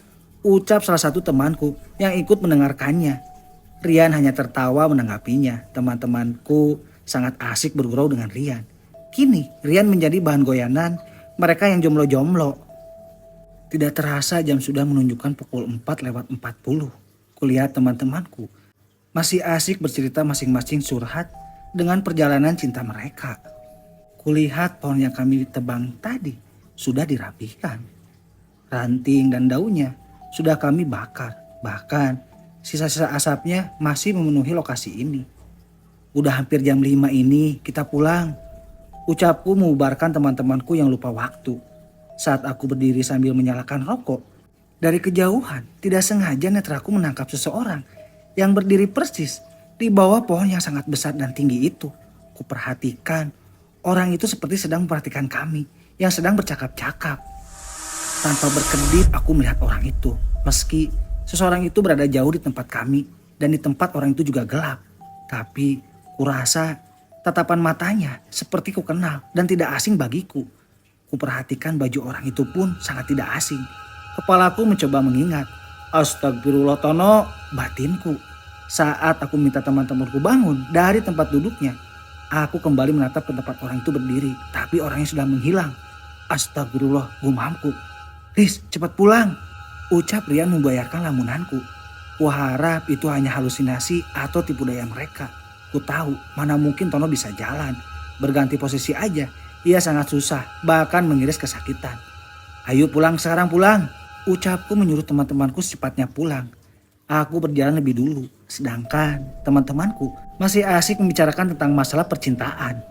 ucap salah satu temanku yang ikut mendengarkannya. Rian hanya tertawa menanggapinya. Teman-temanku sangat asik bergurau dengan Rian. Kini Rian menjadi bahan goyanan mereka yang jomblo-jomblo. Tidak terasa jam sudah menunjukkan pukul 4:40. Kulihat teman-temanku masih asik bercerita masing-masing curhat dengan perjalanan cinta mereka. Kulihat pohon yang kami tebang tadi sudah dirapikan. Ranting dan daunnya sudah kami bakar. Bahkan sisa-sisa asapnya masih memenuhi lokasi ini. Udah hampir jam 5 ini, kita pulang. Ucapku mengubarkan teman-temanku yang lupa waktu. Saat aku berdiri sambil menyalakan rokok, dari kejauhan tidak sengaja netraku menangkap seseorang yang berdiri persis di bawah pohon yang sangat besar dan tinggi itu. Kuperhatikan, orang itu seperti sedang memperhatikan kami yang sedang bercakap-cakap. Tanpa berkedip aku melihat orang itu. Meski seseorang itu berada jauh di tempat kami dan di tempat orang itu juga gelap. Tapi kurasa tatapan matanya seperti ku kenal dan tidak asing bagiku. Kuperhatikan baju orang itu pun sangat tidak asing. Kepalaku mencoba mengingat. Astagfirullah Tono, batinku. Saat aku minta teman-temanku bangun dari tempat duduknya, aku kembali menatap ke tempat orang itu berdiri. Tapi orangnya sudah menghilang. Astagfirullah, gumamku. Riz, cepat pulang, ucap Rian membayarkan lamunanku. Kuharap itu hanya halusinasi atau tipu daya mereka. Ku tahu mana mungkin Tono bisa jalan. Berganti posisi aja, ia sangat susah, bahkan mengiris kesakitan. Ayo pulang sekarang, pulang, ucapku menyuruh teman-temanku secepatnya pulang. Aku berjalan lebih dulu, sedangkan teman-temanku masih asik membicarakan tentang masalah percintaan.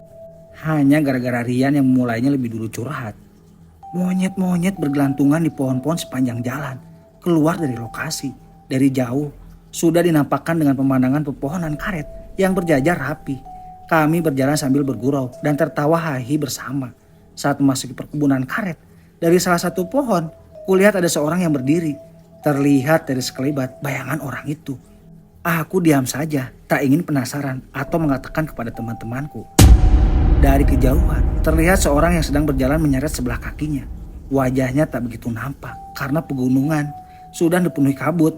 Hanya gara-gara Rian yang memulainya lebih dulu curhat. Monyet-monyet bergelantungan di pohon-pohon sepanjang jalan. Keluar dari lokasi, dari jauh, sudah dinampakkan dengan pemandangan pepohonan karet yang berjajar rapi. Kami berjalan sambil bergurau dan tertawa hahi bersama. Saat memasuki perkebunan karet, dari salah satu pohon, kulihat ada seorang yang berdiri. Terlihat dari sekelebat bayangan orang itu. Aku diam saja, tak ingin penasaran atau mengatakan kepada teman-temanku. Dari kejauhan, terlihat seorang yang sedang berjalan menyeret sebelah kakinya. Wajahnya tak begitu nampak karena pegunungan sudah dipenuhi kabut.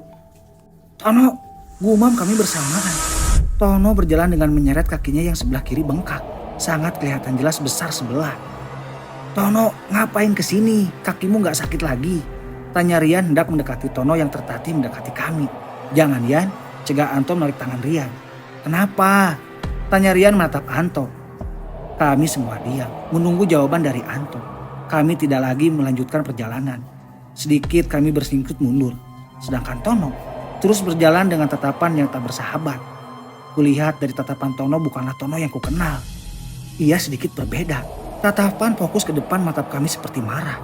"Tono," gumam kami bersamaan. Tono berjalan dengan menyeret kakinya yang sebelah kiri bengkak. Sangat kelihatan jelas besar sebelah. "Tono, ngapain kesini? Kakimu gak sakit lagi?" Tanya Rian hendak mendekati Tono yang tertatih mendekati kami. "Jangan Rian," cegah Anto menarik tangan Rian. "Kenapa?" Tanya Rian menatap Anto. Kami semua diam, menunggu jawaban dari Anto. Kami tidak lagi melanjutkan perjalanan. Sedikit kami bersingkut mundur. Sedangkan Tono terus berjalan dengan tatapan yang tak bersahabat. Kulihat dari tatapan Tono bukanlah Tono yang kukenal. Ia sedikit berbeda. Tatapan fokus ke depan mata kami seperti marah.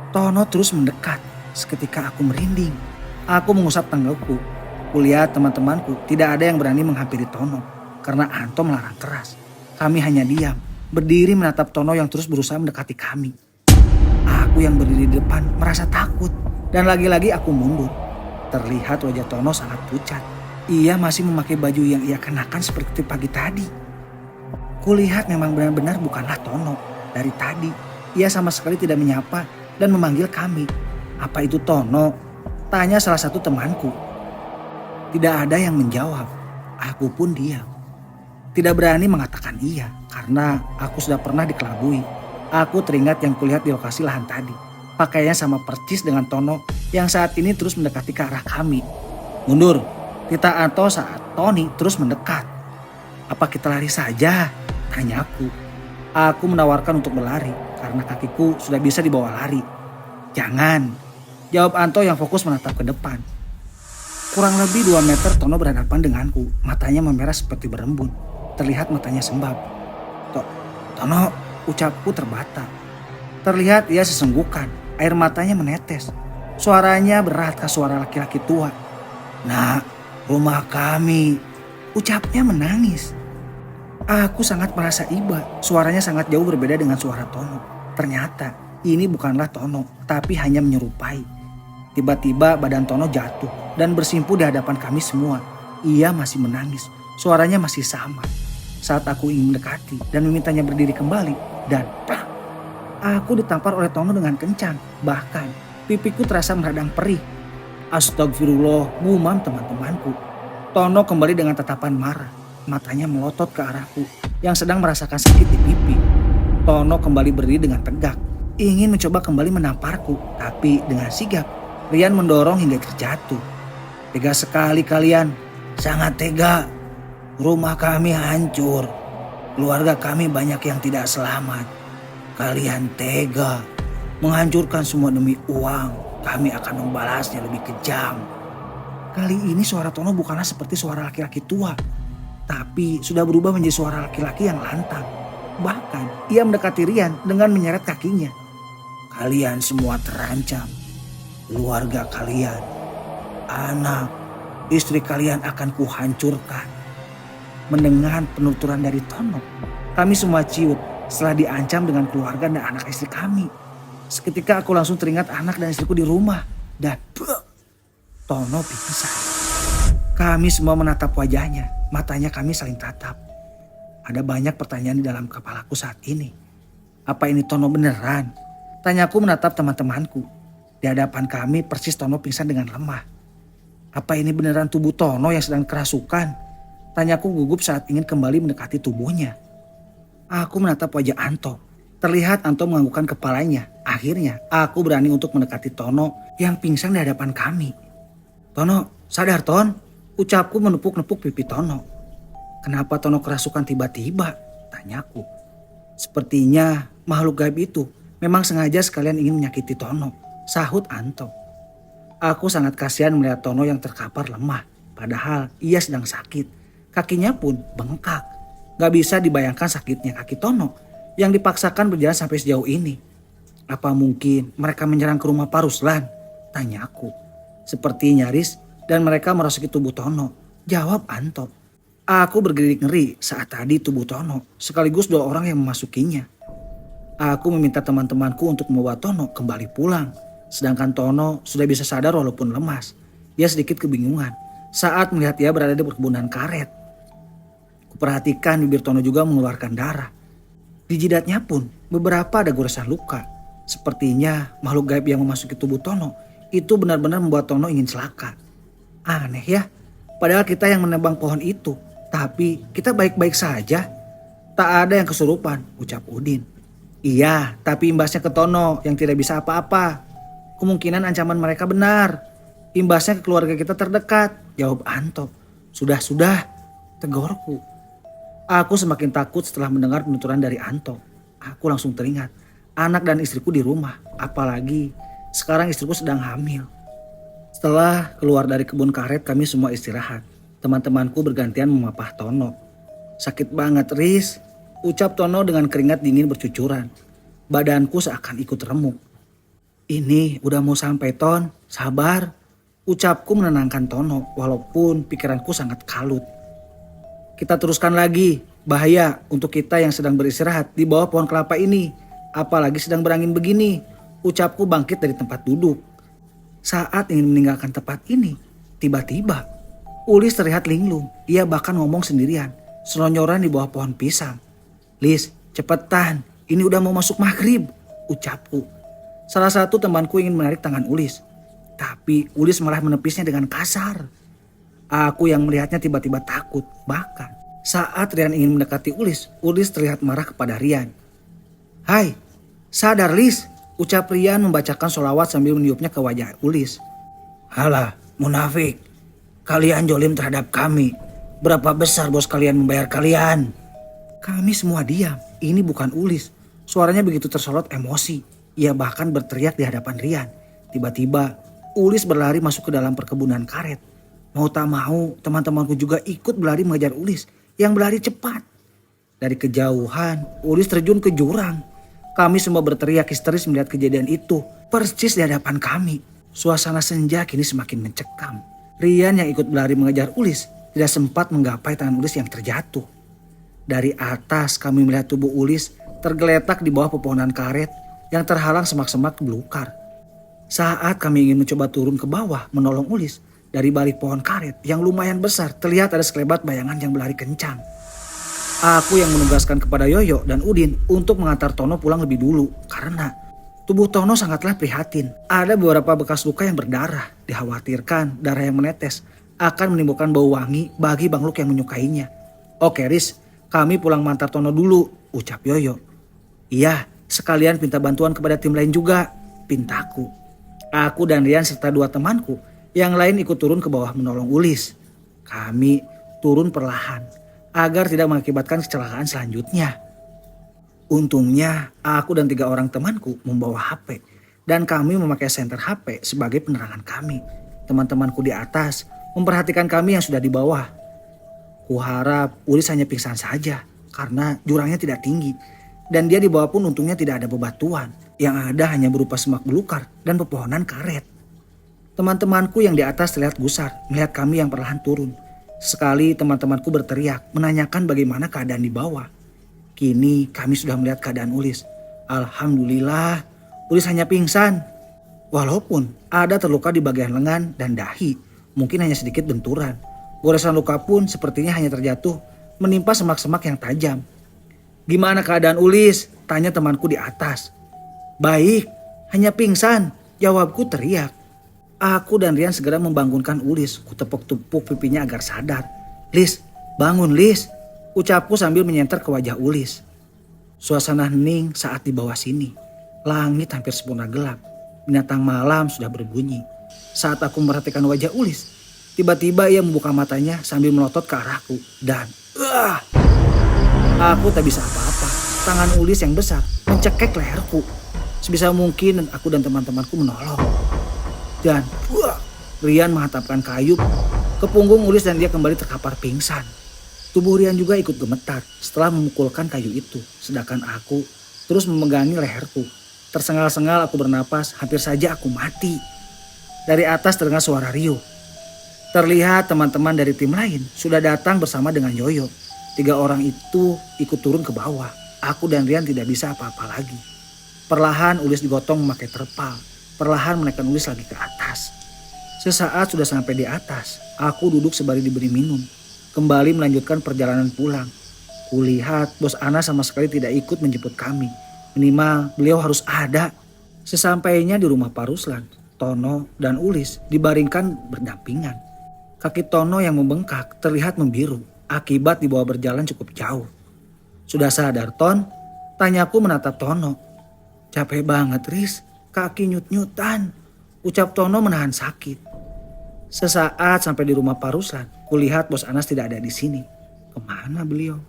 Tono terus mendekat. Seketika aku merinding. Aku mengusap tenggakku. Kulihat teman-temanku tidak ada yang berani menghampiri Tono. Karena Anto melarang keras. Kami hanya diam. Berdiri menatap Tono yang terus berusaha mendekati kami. Aku yang berdiri di depan merasa takut. Dan lagi-lagi aku mundur. Terlihat wajah Tono sangat pucat. Ia masih memakai baju yang ia kenakan seperti pagi tadi. Kulihat memang benar-benar bukanlah Tono. Dari tadi, ia sama sekali tidak menyapa dan memanggil kami. "Apa itu Tono?" tanya salah satu temanku. Tidak ada yang menjawab. Aku pun diam. Tidak berani mengatakan iya karena aku sudah pernah dikelabui. Aku teringat yang kulihat di lokasi lahan tadi. Pakainya sama persis dengan Tono yang saat ini terus mendekati ke arah kami. "Mundur," kata Anto saat Tony terus mendekat. "Apa kita lari saja?" tanya aku. Aku menawarkan untuk berlari karena kakiku sudah bisa dibawa lari. "Jangan," jawab Anto yang fokus menatap ke depan. Kurang lebih 2 meter Tono berhadapan denganku. Matanya memerah seperti berembun. Terlihat matanya sembab. "Tono," ucapku terbata. Terlihat ia sesenggukan. Air matanya menetes. Suaranya berat ke suara laki-laki tua. "Nak, rumah kami," ucapnya menangis. Aku sangat merasa iba. Suaranya sangat jauh berbeda dengan suara Tono. Ternyata ini bukanlah Tono, tapi hanya menyerupai. Tiba-tiba badan Tono jatuh dan bersimpuh di hadapan kami semua. Ia masih menangis. Suaranya masih sama. Saat aku ingin mendekati dan memintanya berdiri kembali, dan plak, aku ditampar oleh Tono dengan kencang. Bahkan pipiku terasa meradang perih. "Astagfirullah," gumam teman-temanku. Tono kembali dengan tatapan marah. Matanya melotot ke arahku yang sedang merasakan sakit di pipi. Tono kembali berdiri dengan tegak. Ingin mencoba kembali menamparku. Tapi dengan sigap, Rian mendorong hingga terjatuh. "Tega sekali kalian. Sangat tega. Rumah kami hancur. Keluarga kami banyak yang tidak selamat. Kalian tega. Menghancurkan semua demi uang. Kami akan membalasnya lebih kejam." Kali ini suara Tono bukanlah seperti suara laki-laki tua, tapi sudah berubah menjadi suara laki-laki yang lantang. Bahkan ia mendekati Rian dengan menyeret kakinya. "Kalian semua terancam. Keluarga kalian, anak, istri kalian akan kuhancurkan." Mendengar penuturan dari Tono, kami semua ciut setelah diancam dengan keluarga dan anak istri kami. Seketika aku langsung teringat anak dan istriku di rumah. Dan Tono pingsan. Kami semua menatap wajahnya. Matanya kami saling tatap. Ada banyak pertanyaan di dalam kepalaku saat ini. Apa ini Tono beneran? Tanyaku menatap teman-temanku. Di hadapan kami persis Tono pingsan dengan lemah. Apa ini beneran tubuh Tono yang sedang kerasukan? Tanyaku gugup saat ingin kembali mendekati tubuhnya. Aku menatap wajah Anto. Terlihat Anto menganggukkan kepalanya. Akhirnya aku berani untuk mendekati Tono yang pingsan di hadapan kami. "Tono, sadar Ton," ucapku menepuk-nepuk pipi Tono. "Kenapa Tono kerasukan tiba-tiba?" tanyaku. "Sepertinya makhluk gaib itu memang sengaja sekalian ingin menyakiti Tono," sahut Anto. Aku sangat kasihan melihat Tono yang terkapar lemah. Padahal ia sedang sakit. Kakinya pun bengkak. Gak bisa dibayangkan sakitnya kaki Tono yang dipaksakan berjalan sampai sejauh ini. "Apa mungkin mereka menyerang ke rumah Pak Ruslan?" tanyaku. "Seperti nyaris dan mereka merasuki tubuh Tono," jawab Anto. Aku bergerik ngeri saat tadi tubuh Tono sekaligus 2 orang yang memasukinya. Aku meminta teman-temanku untuk membawa Tono kembali pulang. Sedangkan Tono sudah bisa sadar walaupun lemas. Ia sedikit kebingungan saat melihat ia berada di perkebunan karet. Kuperhatikan bibir Tono juga mengeluarkan darah. Di jidatnya pun beberapa ada goresan luka. Sepertinya makhluk gaib yang memasuki tubuh Tono itu benar-benar membuat Tono ingin celaka. Aneh ya, padahal kita yang menebang pohon itu. Tapi kita baik-baik saja. Tak ada yang kesurupan, ucap Udin. Iya, tapi imbasnya ke Tono yang tidak bisa apa-apa. Kemungkinan ancaman mereka benar. Imbasnya ke keluarga kita terdekat, jawab Anto. Sudah, tegurku. Aku semakin takut setelah mendengar penuturan dari Anto. Aku langsung teringat, anak dan istriku di rumah. Apalagi sekarang istriku sedang hamil. Setelah keluar dari kebun karet kami semua istirahat. Teman-temanku bergantian memapah Tono. Sakit banget Riz, ucap Tono dengan keringat dingin bercucuran. Badanku seakan ikut remuk. Ini udah mau sampai Ton, sabar. Ucapku menenangkan Tono walaupun pikiranku sangat kalut. Kita teruskan lagi, bahaya untuk kita yang sedang beristirahat di bawah pohon kelapa ini. Apalagi sedang berangin begini, ucapku bangkit dari tempat duduk. Saat ingin meninggalkan tempat ini, tiba-tiba Ulis terlihat linglung. Ia bahkan ngomong sendirian, selonjoran di bawah pohon pisang. Lis, cepetan, ini udah mau masuk maghrib, ucapku. Salah satu temanku ingin menarik tangan Ulis, tapi Ulis malah menepisnya dengan kasar. Aku yang melihatnya tiba-tiba takut. Bahkan saat Rian ingin mendekati Ulis terlihat marah kepada Rian. Hai, sadar Lis, ucap Rian membacakan sholawat sambil meniupnya ke wajah Ulis. Halah, munafik. Kalian jolim terhadap kami. Berapa besar bos kalian membayar kalian? Kami semua diam. Ini bukan Ulis. Suaranya begitu tersolot emosi. Ia bahkan berteriak di hadapan Rian. Tiba-tiba Ulis berlari masuk ke dalam perkebunan karet. Mau tak mau teman-temanku juga ikut berlari mengejar Ulis yang berlari cepat. Dari kejauhan Ulis terjun ke jurang. Kami semua berteriak histeris melihat kejadian itu. Persis di hadapan kami. Suasana senja kini semakin mencekam. Rian yang ikut berlari mengejar Ulis tidak sempat menggapai tangan Ulis yang terjatuh. Dari atas kami melihat tubuh Ulis tergeletak di bawah pepohonan karet yang terhalang semak-semak belukar. Saat kami ingin mencoba turun ke bawah menolong Ulis, dari balik pohon karet yang lumayan besar terlihat ada sekelebat bayangan yang berlari kencang. Aku yang menugaskan kepada Yoyo dan Udin untuk mengantar Tono pulang lebih dulu karena tubuh Tono sangatlah prihatin. Ada beberapa bekas luka yang berdarah. Dikhawatirkan darah yang menetes akan menimbulkan bau wangi bagi makhluk yang menyukainya. Oke Riz, kami pulang mengantar Tono dulu, ucap Yoyo. Iya, sekalian minta bantuan kepada tim lain juga, pintaku. Aku dan Rian serta 2 temanku yang lain ikut turun ke bawah menolong Ulis. Kami turun perlahan agar tidak mengakibatkan kecelakaan selanjutnya. Untungnya aku dan 3 orang temanku membawa HP dan kami memakai senter HP sebagai penerangan kami. Teman-temanku di atas memperhatikan kami yang sudah di bawah. Kuharap Ulis hanya pingsan saja karena jurangnya tidak tinggi dan dia di bawah pun untungnya tidak ada bebatuan. Yang ada hanya berupa semak belukar dan pepohonan karet. Teman-temanku yang di atas terlihat gusar melihat kami yang perlahan turun. Sekali teman-temanku berteriak menanyakan bagaimana keadaan di bawah. Kini kami sudah melihat keadaan Ulis. Alhamdulillah, Ulis hanya pingsan. Walaupun ada terluka di bagian lengan dan dahi, mungkin hanya sedikit benturan. Goresan luka pun sepertinya hanya terjatuh menimpa semak-semak yang tajam. Gimana keadaan Ulis? Tanya temanku di atas. Baik, hanya pingsan, jawabku teriak. Aku dan Rian segera membangunkan Ulis. Kutepuk-tepuk pipinya agar sadar. Lis, bangun Lis, ucapku sambil menyenter ke wajah Ulis. Suasana hening saat di bawah sini. Langit hampir sempurna gelap. Binatang malam sudah berbunyi. Saat aku memperhatikan wajah Ulis, tiba-tiba ia membuka matanya sambil melotot ke arahku. Dan aku tak bisa apa-apa. Tangan Ulis yang besar mencekek leherku. Sebisa mungkin aku dan teman-temanku menolong. Dan Rian menghantamkan kayu ke punggung Ulis dan dia kembali terkapar pingsan. Tubuh Rian juga ikut gemetar setelah memukulkan kayu itu. Sedangkan aku terus memegangi leherku. Tersengal-sengal aku bernapas, hampir saja aku mati. Dari atas terdengar suara riuh. Terlihat teman-teman dari tim lain sudah datang bersama dengan Yoyo. 3 orang itu ikut turun ke bawah. Aku dan Rian tidak bisa apa-apa lagi. Perlahan Ulis digotong memakai terpal. Perlahan menaikkan Ulis lagi ke atas. Sesaat sudah sampai di atas, aku duduk sembari diberi minum. Kembali melanjutkan perjalanan pulang. Kulihat bos Ana sama sekali tidak ikut menjemput kami. Minimal beliau harus ada. Sesampainya di rumah Pak Ruslan, Tono dan Ulis dibaringkan berdampingan. Kaki Tono yang membengkak terlihat membiru akibat dibawa berjalan cukup jauh. Sudah sadar Ton? Tanyaku menatap Tono. Capek banget Riz, kaki nyut-nyutan. Ucap Tono menahan sakit. Sesaat sampai di rumah Pak Ruslan, kulihat bos Anas tidak ada di sini. Kemana beliau?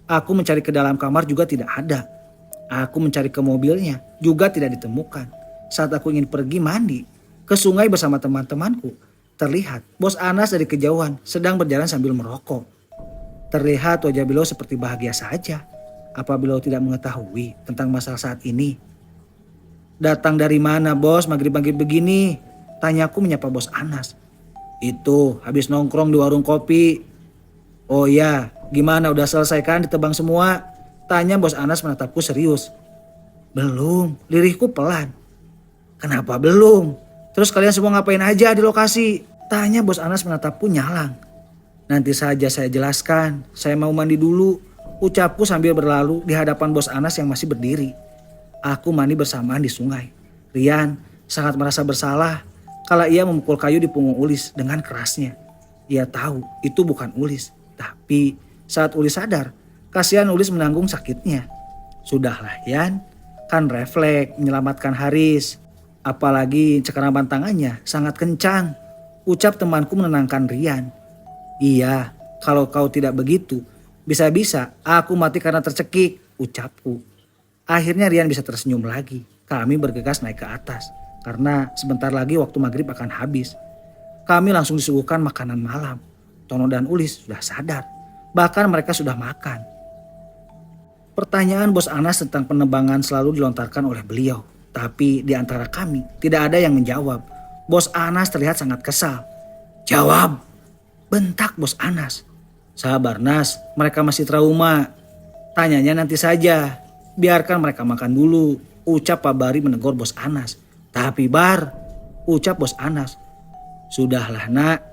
Aku mencari ke dalam kamar juga tidak ada. Aku mencari ke mobilnya juga tidak ditemukan. Saat aku ingin pergi mandi ke sungai bersama teman-temanku, terlihat bos Anas dari kejauhan sedang berjalan sambil merokok. Terlihat wajah beliau seperti bahagia saja. Apa beliau tidak mengetahui tentang masalah saat ini? Datang dari mana bos maghrib-maghrib begini? Tanyaku menyapa bos Anas. Itu habis nongkrong di warung kopi. Oh ya, gimana udah selesai kan ditebang semua? Tanya bos Anas menatapku serius. Belum, lirihku pelan. Kenapa belum? Terus kalian semua ngapain aja di lokasi? Tanya bos Anas menatapku nyalang. Nanti saja saya jelaskan, saya mau mandi dulu. Ucapku sambil berlalu di hadapan bos Anas yang masih berdiri. Aku mandi bersamaan di sungai. Rian sangat merasa bersalah kala ia memukul kayu di punggung Ulis dengan kerasnya. Ia tahu itu bukan Ulis. Tapi saat Ulis sadar, kasihan Ulis menanggung sakitnya. Sudahlah Yan, kan refleks menyelamatkan Haris. Apalagi cekaraman tangannya sangat kencang. Ucap temanku menenangkan Rian. Iya, kalau kau tidak begitu, bisa-bisa aku mati karena tercekik, ucapku. Akhirnya Rian bisa tersenyum lagi. Kami bergegas naik ke atas, karena sebentar lagi waktu maghrib akan habis. Kami langsung disuguhkan makanan malam. Tono dan Ulis sudah sadar, bahkan mereka sudah makan. Pertanyaan bos Anas tentang penebangan selalu dilontarkan oleh beliau. Tapi di antara kami tidak ada yang menjawab. Bos Anas terlihat sangat kesal. Jawab, bentak bos Anas. Sabar Nas, mereka masih trauma. Tanyanya nanti saja, biarkan mereka makan dulu. Ucap Pak Bari menegur bos Anas. Tapi Bar, ucap bos Anas. Sudahlah nak,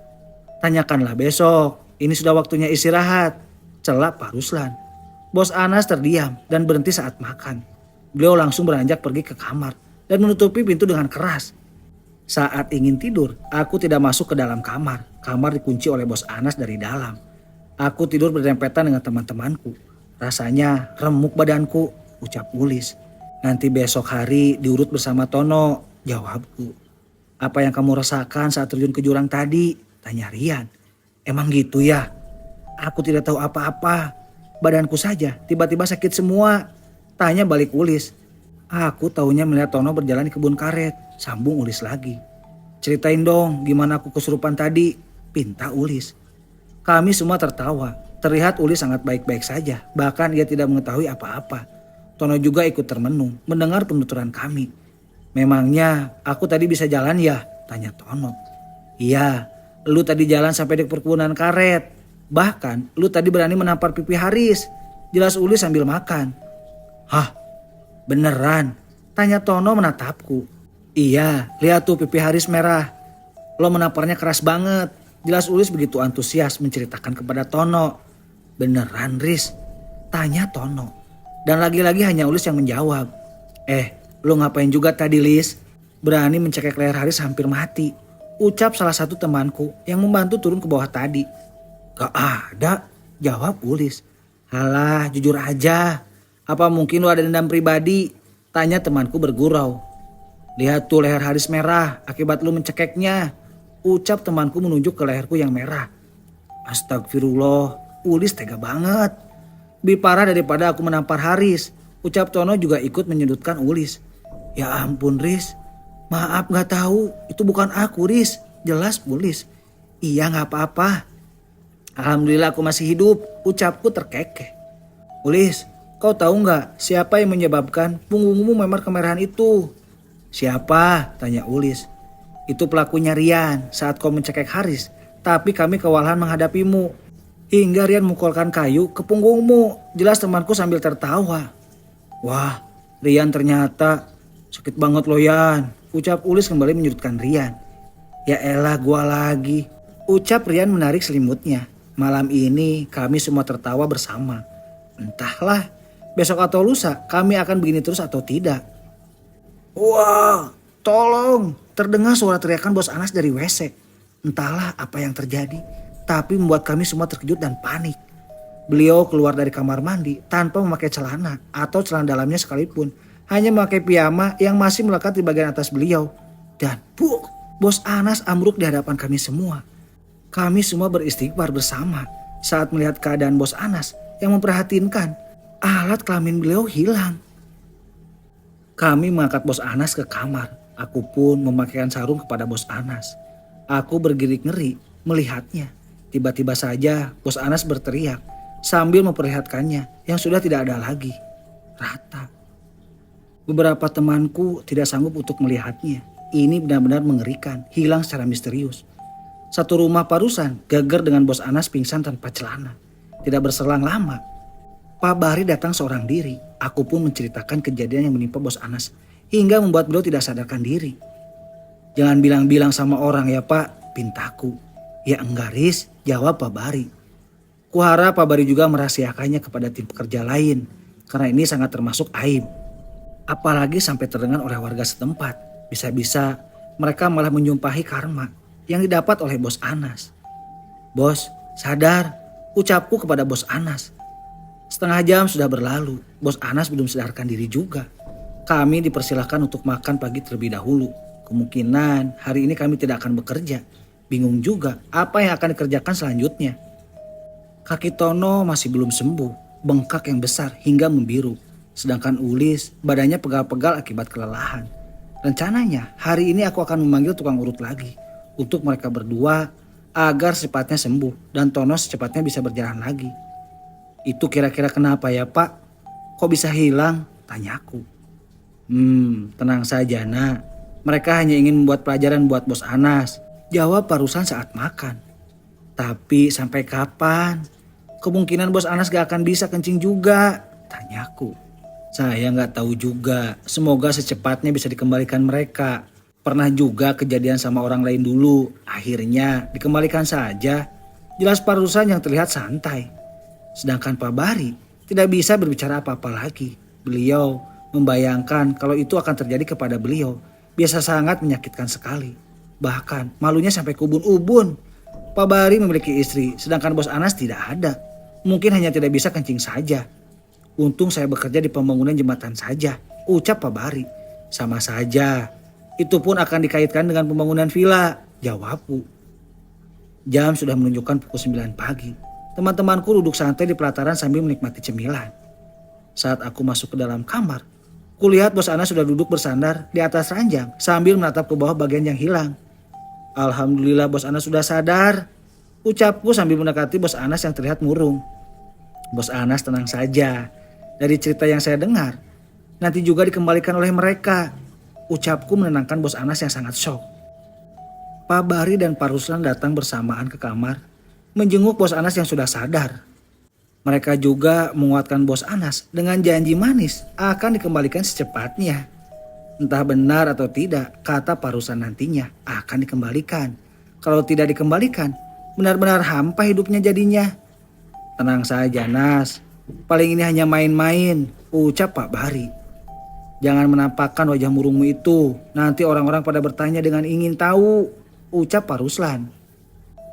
tanyakanlah besok. Ini sudah waktunya istirahat. Celap Pak Ruslan. Bos Anas terdiam dan berhenti saat makan. Beliau langsung beranjak pergi ke kamar dan menutupi pintu dengan keras. Saat ingin tidur, aku tidak masuk ke dalam kamar. Kamar dikunci oleh bos Anas dari dalam. Aku tidur berdempetan dengan teman-temanku. Rasanya remuk badanku, ucap Ulis. Nanti besok hari diurut bersama Tono, jawabku. Apa yang kamu rasakan saat terjun ke jurang tadi? Tanya Rian. Emang gitu ya? Aku tidak tahu apa-apa. Badanku saja tiba-tiba sakit semua. Tanya balik Ulis. Aku taunya melihat Tono berjalan di kebun karet. Sambung Ulis lagi. Ceritain dong gimana aku kesurupan tadi. Pinta Ulis. Kami semua tertawa. Terlihat Ulis sangat baik-baik saja. Bahkan ia tidak mengetahui apa-apa. Tono juga ikut termenung mendengar penuturan kami. Memangnya aku tadi bisa jalan ya? Tanya Tono. Iya, lu tadi jalan sampai di perkebunan karet. Bahkan lu tadi berani menampar pipi Haris. Jelas Ulis sambil makan. Hah? Beneran? Tanya Tono menatapku. Iya, lihat tuh pipi Haris merah. Lo menamparnya keras banget. Jelas Ulis begitu antusias menceritakan kepada Tono. Beneran Riz? Tanya Tono. Dan lagi-lagi hanya Ulis yang menjawab. Lo ngapain juga tadi Lis? Berani mencekik leher Haris hampir mati. Ucap salah satu temanku yang membantu turun ke bawah tadi. Gak ada, jawab Ulis. Halah, jujur aja. Apa mungkin lo ada dendam pribadi? Tanya temanku bergurau. Lihat tuh leher Haris merah akibat lu mencekeknya. Ucap temanku menunjuk ke leherku yang merah. Astagfirullah, Ulis tega banget. Lebih parah daripada aku menampar Haris. Ucap Tono juga ikut menyudutkan Ulis. Ya ampun Riz, maaf gak tahu. Itu bukan aku Riz, jelas Ulis. Iya gak apa-apa. Alhamdulillah aku masih hidup, ucapku terkekeh. Ulis, kau tahu gak siapa yang menyebabkan punggungmu memar kemerahan itu? Siapa? Tanya Ulis. Itu pelakunya Rian saat kau mencekek Haris. tapi kami kewalahan menghadapimu. Hingga Rian memukulkan kayu ke punggungmu, jelas temanku sambil tertawa. Wah, Rian ternyata sakit banget loh Yan, ucap Ulis kembali menyudutkan Rian. Ya elah gua lagi, ucap Rian menarik selimutnya. Malam ini kami semua tertawa bersama. Entahlah, besok atau lusa kami akan begini terus atau tidak. Wah, tolong, terdengar suara teriakan Bos Anas dari WC. Entahlah apa yang terjadi, tapi membuat kami semua terkejut dan panik. Beliau keluar dari kamar mandi tanpa memakai celana atau celana dalamnya sekalipun. Hanya memakai piyama yang masih melekat di bagian atas beliau. Dan Bos Anas ambruk di hadapan kami semua. Kami semua beristighfar bersama saat melihat keadaan Bos Anas yang memprihatinkan. Alat kelamin beliau hilang. Kami mengangkat Bos Anas ke kamar. Aku pun memakaikan sarung kepada Bos Anas. Aku bergidik ngeri melihatnya. Tiba-tiba saja Bos Anas berteriak sambil memperlihatkannya yang sudah tidak ada lagi. Rata. Beberapa temanku tidak sanggup untuk melihatnya. Ini benar-benar mengerikan, hilang secara misterius. Satu rumah parusan geger dengan Bos Anas pingsan tanpa celana. Tidak berselang lama, Pak Bahri datang seorang diri. Aku pun menceritakan kejadian yang menimpa Bos Anas hingga membuat beliau tidak sadarkan diri. Jangan bilang-bilang sama orang ya Pak, pintaku. Ya enggak Riz, jawab Pak Bahri. Kuharap Pak Bahri juga merahasiakannya kepada tim pekerja lain karena ini sangat termasuk aib. Apalagi sampai terdengar oleh warga setempat. Bisa-bisa mereka malah menyumpahi karma yang didapat oleh Bos Anas. Bos, sadar, ucapku kepada Bos Anas. Setengah jam sudah berlalu, Bos Anas belum sadarkan diri juga. Kami dipersilahkan untuk makan pagi terlebih dahulu. Kemungkinan hari ini kami tidak akan bekerja. Bingung juga apa yang akan dikerjakan selanjutnya. Kaki Tono masih belum sembuh, bengkak yang besar hingga membiru. Sedangkan Ulis badannya pegal-pegal akibat kelelahan. Rencananya hari ini aku akan memanggil tukang urut lagi untuk mereka berdua agar secepatnya sembuh dan Tono secepatnya bisa berjalan lagi. Itu kira-kira kenapa ya Pak? Kok bisa hilang? Tanyaku. Tenang saja nak. Mereka hanya ingin membuat pelajaran buat Bos Anas. Jawab Parusan saat makan. Tapi sampai kapan? Kemungkinan Bos Anas gak akan bisa kencing juga. Tanyaku. Saya gak tahu juga. Semoga secepatnya bisa dikembalikan mereka. Pernah juga kejadian sama orang lain dulu. Akhirnya dikembalikan saja. Jelas Parusan yang terlihat santai. Sedangkan Pak Bahri tidak bisa berbicara apa-apa lagi. Beliau membayangkan kalau itu akan terjadi kepada beliau. Biasa sangat menyakitkan sekali. Bahkan malunya sampai ke ubun-ubun. Pak Bahri memiliki istri, sedangkan Bos Anas tidak ada. Mungkin hanya tidak bisa kencing saja. Untung saya bekerja di pembangunan jembatan saja, ucap Pak Bahri. Sama saja, itu pun akan dikaitkan dengan pembangunan villa, jawabku. Jam sudah menunjukkan pukul 9 pagi. Teman-temanku duduk santai di pelataran sambil menikmati cemilan. Saat aku masuk ke dalam kamar, kulihat Bos Anas sudah duduk bersandar di atas ranjang sambil menatap ke bawah bagian yang hilang. Alhamdulillah Bos Anas sudah sadar, ucapku sambil mendekati Bos Anas yang terlihat murung. Bos Anas tenang saja, dari cerita yang saya dengar, nanti juga dikembalikan oleh mereka. Ucapku menenangkan Bos Anas yang sangat shock. Pak Bahri dan Pak Ruslan datang bersamaan ke kamar, menjenguk Bos Anas yang sudah sadar. Mereka juga menguatkan Bos Anas dengan janji manis akan dikembalikan secepatnya. Entah benar atau tidak, kata Parusan nantinya akan dikembalikan. Kalau tidak dikembalikan, benar-benar hampa hidupnya jadinya. Tenang saja Nas, paling ini hanya main-main, ucap Pak Bahri. Jangan menampakkan wajah murungmu itu, nanti orang-orang pada bertanya dengan ingin tahu, ucap Pak Ruslan.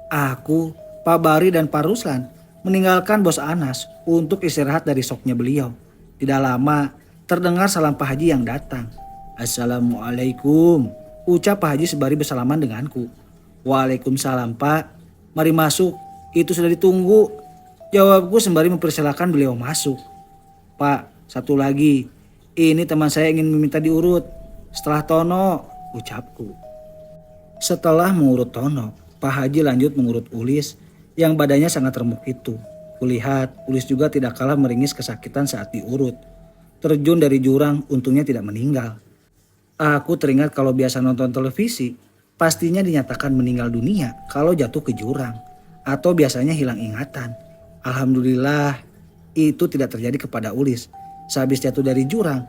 Aku, Pak Bahri dan Pak Ruslan meninggalkan Bos Anas untuk istirahat dari soknya beliau. Tidak lama terdengar salam Pak Haji yang datang. Assalamualaikum, ucap Pak Haji sembari bersalaman denganku. Waalaikumsalam Pak, mari masuk, itu sudah ditunggu, jawabku sembari mempersilahkan beliau masuk. Pak, satu lagi, ini teman saya ingin meminta diurut setelah Tono, ucapku. Setelah mengurut Tono, Pak Haji lanjut mengurut Ulis yang badannya sangat remuk itu. Kulihat Ulis juga tidak kalah meringis kesakitan saat diurut. Terjun dari jurang untungnya tidak meninggal. Aku teringat kalau biasa nonton televisi, pastinya dinyatakan meninggal dunia kalau jatuh ke jurang atau biasanya hilang ingatan. Alhamdulillah itu tidak terjadi kepada Ulis. Sehabis jatuh dari jurang,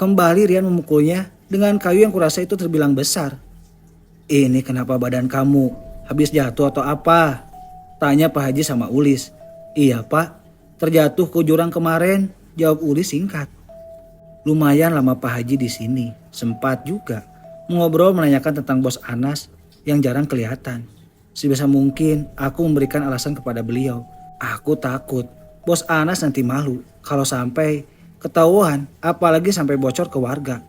kembali Rian memukulnya dengan kayu yang kurasa itu terbilang besar. "Ini kenapa badan kamu? Habis jatuh atau apa?" tanya Pak Haji sama Ulis. "Iya Pak, terjatuh ke jurang kemarin," jawab Ulis singkat. Lumayan lama Pak Haji di sini, sempat juga mengobrol menanyakan tentang bos Anas yang jarang kelihatan. Sebisa mungkin aku memberikan alasan kepada beliau. Aku takut bos Anas nanti malu kalau sampai ketahuan, apalagi sampai bocor ke warga.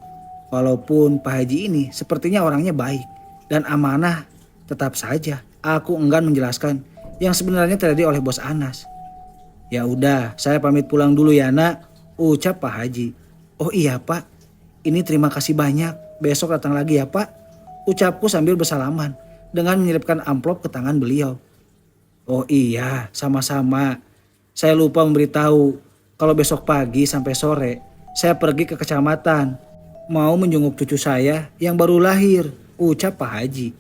Walaupun Pak Haji ini sepertinya orangnya baik dan amanah, tetap saja aku enggan menjelaskan yang sebenarnya terjadi oleh bos Anas. "Ya udah, saya pamit pulang dulu ya nak," ucap Pak Haji. "Oh iya Pak, ini terima kasih banyak, besok datang lagi ya Pak," ucapku sambil bersalaman dengan menyelipkan amplop ke tangan beliau. "Oh iya, sama-sama. Saya lupa memberitahu kalau besok pagi sampai sore saya pergi ke kecamatan mau menjenguk cucu saya yang baru lahir," ucap Pak Haji.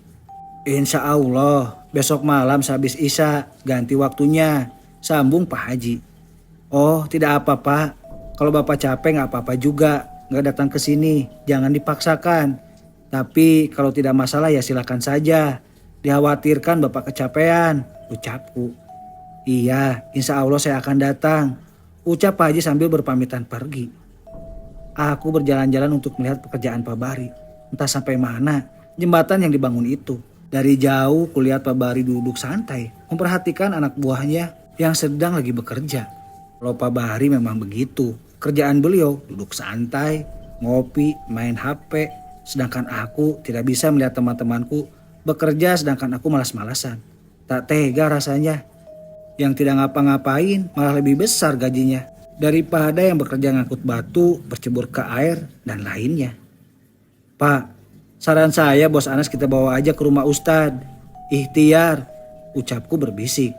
"Insya Allah besok malam sehabis Isya ganti waktunya," sambung Pak Haji. "Oh tidak apa Pak, kalau Bapak capek nggak apa-apa juga, nggak datang ke sini, jangan dipaksakan. Tapi kalau tidak masalah ya silakan saja, dikhawatirkan Bapak kecapean," ucapku. "Iya, insya Allah saya akan datang," ucap Pak Haji sambil berpamitan pergi. Aku berjalan-jalan untuk melihat pekerjaan Pak Bari. Entah sampai mana jembatan yang dibangun itu. Dari jauh kulihat Pak Bari duduk santai memperhatikan anak buahnya yang sedang lagi bekerja. Kalau Pak Bari memang begitu. Kerjaan beliau duduk santai, ngopi, main HP. Sedangkan aku tidak bisa melihat teman-temanku bekerja sedangkan aku malas-malasan. Tak tega rasanya. Yang tidak ngapa-ngapain malah lebih besar gajinya daripada yang bekerja ngangkut batu, bercebur ke air, dan lainnya. "Pak, saran saya bos Anas kita bawa aja ke rumah Ustadz. Ikhtiar," ucapku berbisik.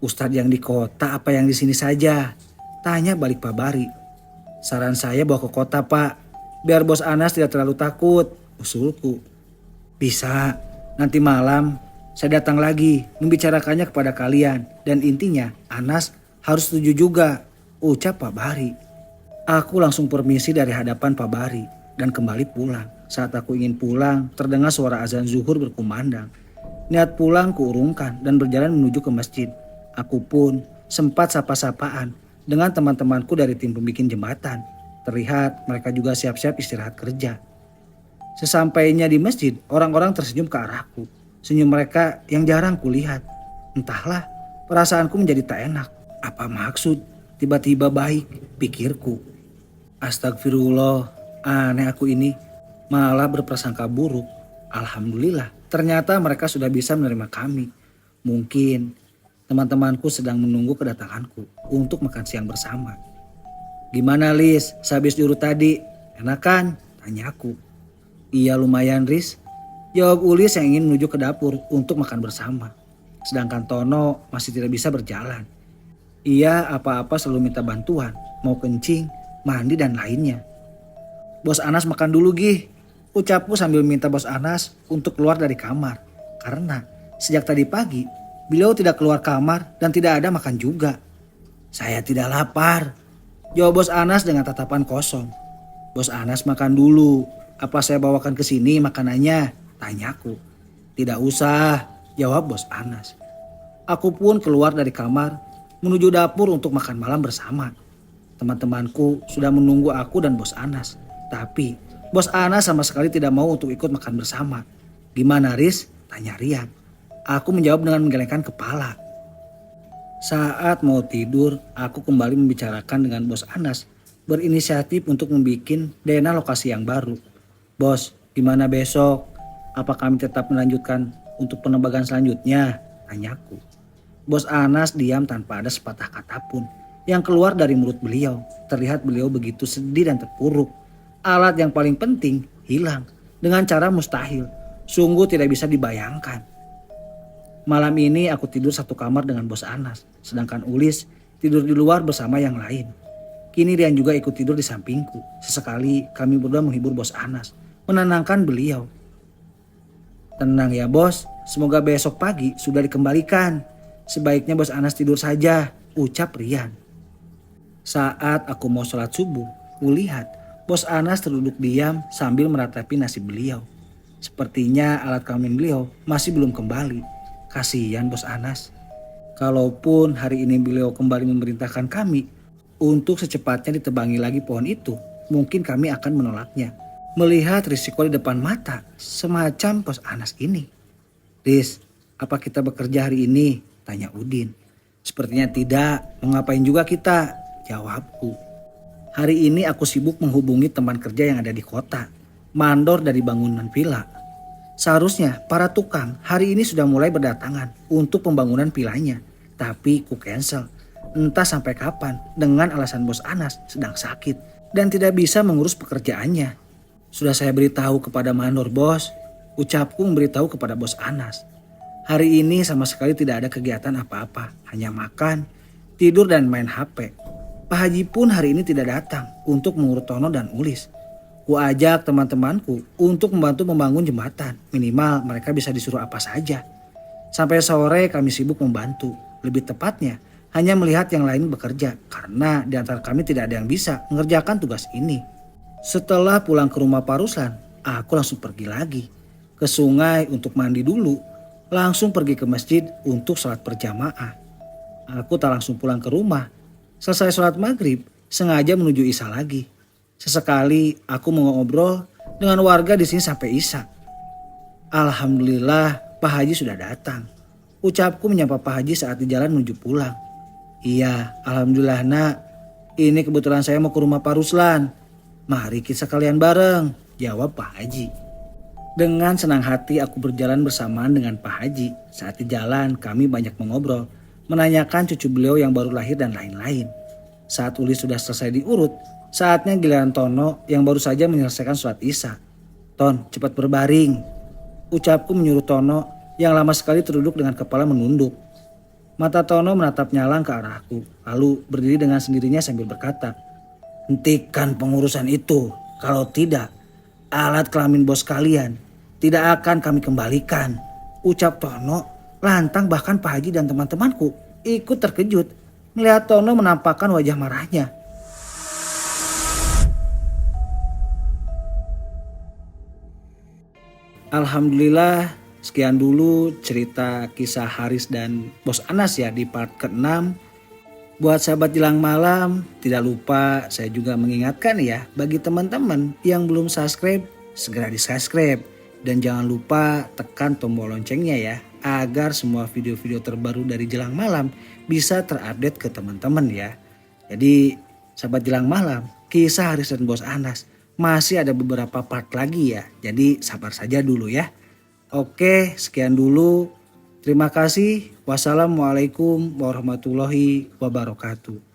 "Ustadz yang di kota apa yang di sini saja?" tanya balik Pak Bari. "Saran saya bawa ke kota Pak, biar bos Anas tidak terlalu takut," usulku. "Bisa, nanti malam saya datang lagi membicarakannya kepada kalian dan intinya Anas harus setuju juga," ucap Pak Bari. Aku langsung permisi dari hadapan Pak Bari dan kembali pulang. Saat aku ingin pulang, terdengar suara azan zuhur berkumandang. Niat pulang kuurungkan dan berjalan menuju ke masjid. Aku pun sempat sapa-sapaan dengan teman-temanku dari tim pembikin jembatan. Terlihat mereka juga siap-siap istirahat kerja. Sesampainya di masjid, orang-orang tersenyum ke arahku. Senyum mereka yang jarang kulihat. Entahlah, perasaanku menjadi tak enak. Apa maksud tiba-tiba baik, pikirku. Astagfirullah, aneh aku ini, malah berprasangka buruk. Alhamdulillah, ternyata mereka sudah bisa menerima kami. Mungkin teman-temanku sedang menunggu kedatanganku untuk makan siang bersama. "Gimana Lis, sehabis diurut tadi? Enak kan?" tanyaku. "Iya lumayan Riz," jawab Ulis yang ingin menuju ke dapur untuk makan bersama. Sedangkan Tono masih tidak bisa berjalan. Ia apa-apa selalu minta bantuan, mau kencing, mandi dan lainnya. "Bos Anas makan dulu Gih," ucapku sambil minta Bos Anas untuk keluar dari kamar. Karena sejak tadi pagi beliau tidak keluar kamar dan tidak ada makan juga. "Saya tidak lapar," jawab Bos Anas dengan tatapan kosong. "Bos Anas makan dulu, apa saya bawakan ke sini makanannya?" tanyaku. "Tidak usah," jawab Bos Anas. Aku pun keluar dari kamar menuju dapur untuk makan malam bersama. Teman-temanku sudah menunggu aku dan Bos Anas. Tapi Bos Anas sama sekali tidak mau untuk ikut makan bersama. "Gimana Riz?" tanya Rian. Aku menjawab dengan menggelengkan kepala. Saat mau tidur, aku kembali membicarakan dengan Bos Anas, berinisiatif untuk membuat DNA lokasi yang baru. "Bos, gimana besok? Apa kami tetap melanjutkan untuk penebagan selanjutnya?" tanyaku. Bos Anas diam tanpa ada sepatah kata pun yang keluar dari mulut beliau. Terlihat beliau begitu sedih dan terpuruk. Alat yang paling penting hilang dengan cara mustahil. Sungguh tidak bisa dibayangkan. Malam ini aku tidur satu kamar dengan Bos Anas, sedangkan Ulis tidur di luar bersama yang lain. Kini Rian juga ikut tidur di sampingku. Sesekali kami berdua menghibur Bos Anas, menenangkan beliau. Tenang ya bos, semoga besok pagi sudah dikembalikan. Sebaiknya bos Anas tidur saja, ucap Rian. Saat aku mau sholat subuh, kulihat bos Anas terduduk diam sambil meratapi nasib beliau. Sepertinya alat kelamin beliau masih belum kembali. Kasihan bos Anas. Kalaupun hari ini beliau kembali memerintahkan kami untuk secepatnya ditebangi lagi pohon itu, mungkin kami akan menolaknya. Melihat risiko di depan mata semacam bos Anas ini. Riz, apa kita bekerja hari ini? Tanya Udin. Sepertinya tidak, mau ngapain juga kita? Jawabku. Hari ini aku sibuk menghubungi teman kerja yang ada di kota. Mandor dari bangunan villa. Seharusnya para tukang hari ini sudah mulai berdatangan untuk pembangunan villanya. Tapi ku cancel. Entah sampai kapan dengan alasan bos Anas sedang sakit dan tidak bisa mengurus pekerjaannya. Sudah saya beritahu kepada Mandor bos. Ucapku memberitahu kepada bos Anas. Hari ini sama sekali tidak ada kegiatan apa-apa. Hanya makan, tidur dan main HP. Pak Haji pun hari ini tidak datang untuk mengurut Tono dan Ulis. Ku ajak teman-temanku untuk membantu membangun jembatan. Minimal mereka bisa disuruh apa saja. Sampai sore kami sibuk membantu. Lebih tepatnya hanya melihat yang lain bekerja. Karena di antara kami tidak ada yang bisa mengerjakan tugas ini. Setelah pulang ke rumah Pak Ruslan, aku langsung pergi lagi. Ke sungai untuk mandi dulu. Langsung pergi ke masjid untuk sholat berjamaah. Aku tak langsung pulang ke rumah. Selesai sholat maghrib, sengaja menuju Isya lagi. Sesekali aku mau ngobrol dengan warga di sini sampai Isya. Alhamdulillah Pak Haji sudah datang. Ucapku menyapa Pak Haji saat di jalan menuju pulang. Iya, alhamdulillah nak. Ini kebetulan saya mau ke rumah Pak Ruslan. Mari kita sekalian bareng, jawab Pak Haji. Dengan senang hati aku berjalan bersamaan dengan Pak Haji. Saat di jalan kami banyak mengobrol, menanyakan cucu beliau yang baru lahir dan lain-lain. Saat Ulis sudah selesai diurut, saatnya giliran Tono yang baru saja menyelesaikan sholat Isya. Ton, cepat berbaring. Ucapku menyuruh Tono yang lama sekali terduduk dengan kepala menunduk. Mata Tono menatap nyalang ke arahku, lalu berdiri dengan sendirinya sambil berkata, hentikan pengurusan itu, kalau tidak, alat kelamin bos kalian tidak akan kami kembalikan. Ucap Tono, lantang bahkan Pak Haji dan teman-temanku ikut terkejut melihat Tono menampakkan wajah marahnya. Alhamdulillah, sekian dulu cerita kisah Haris dan bos Anas ya di part ke-6. Buat sahabat Jelang Malam, tidak lupa saya juga mengingatkan ya, bagi teman-teman yang belum subscribe, segera di-subscribe. Dan jangan lupa tekan tombol loncengnya ya, agar semua video-video terbaru dari Jelang Malam bisa terupdate ke teman-teman ya. Jadi sahabat Jelang Malam, kisah Haris dan bos Anas masih ada beberapa part lagi ya. Jadi sabar saja dulu ya. Oke, sekian dulu. Terima kasih. Wassalamualaikum warahmatullahi wabarakatuh.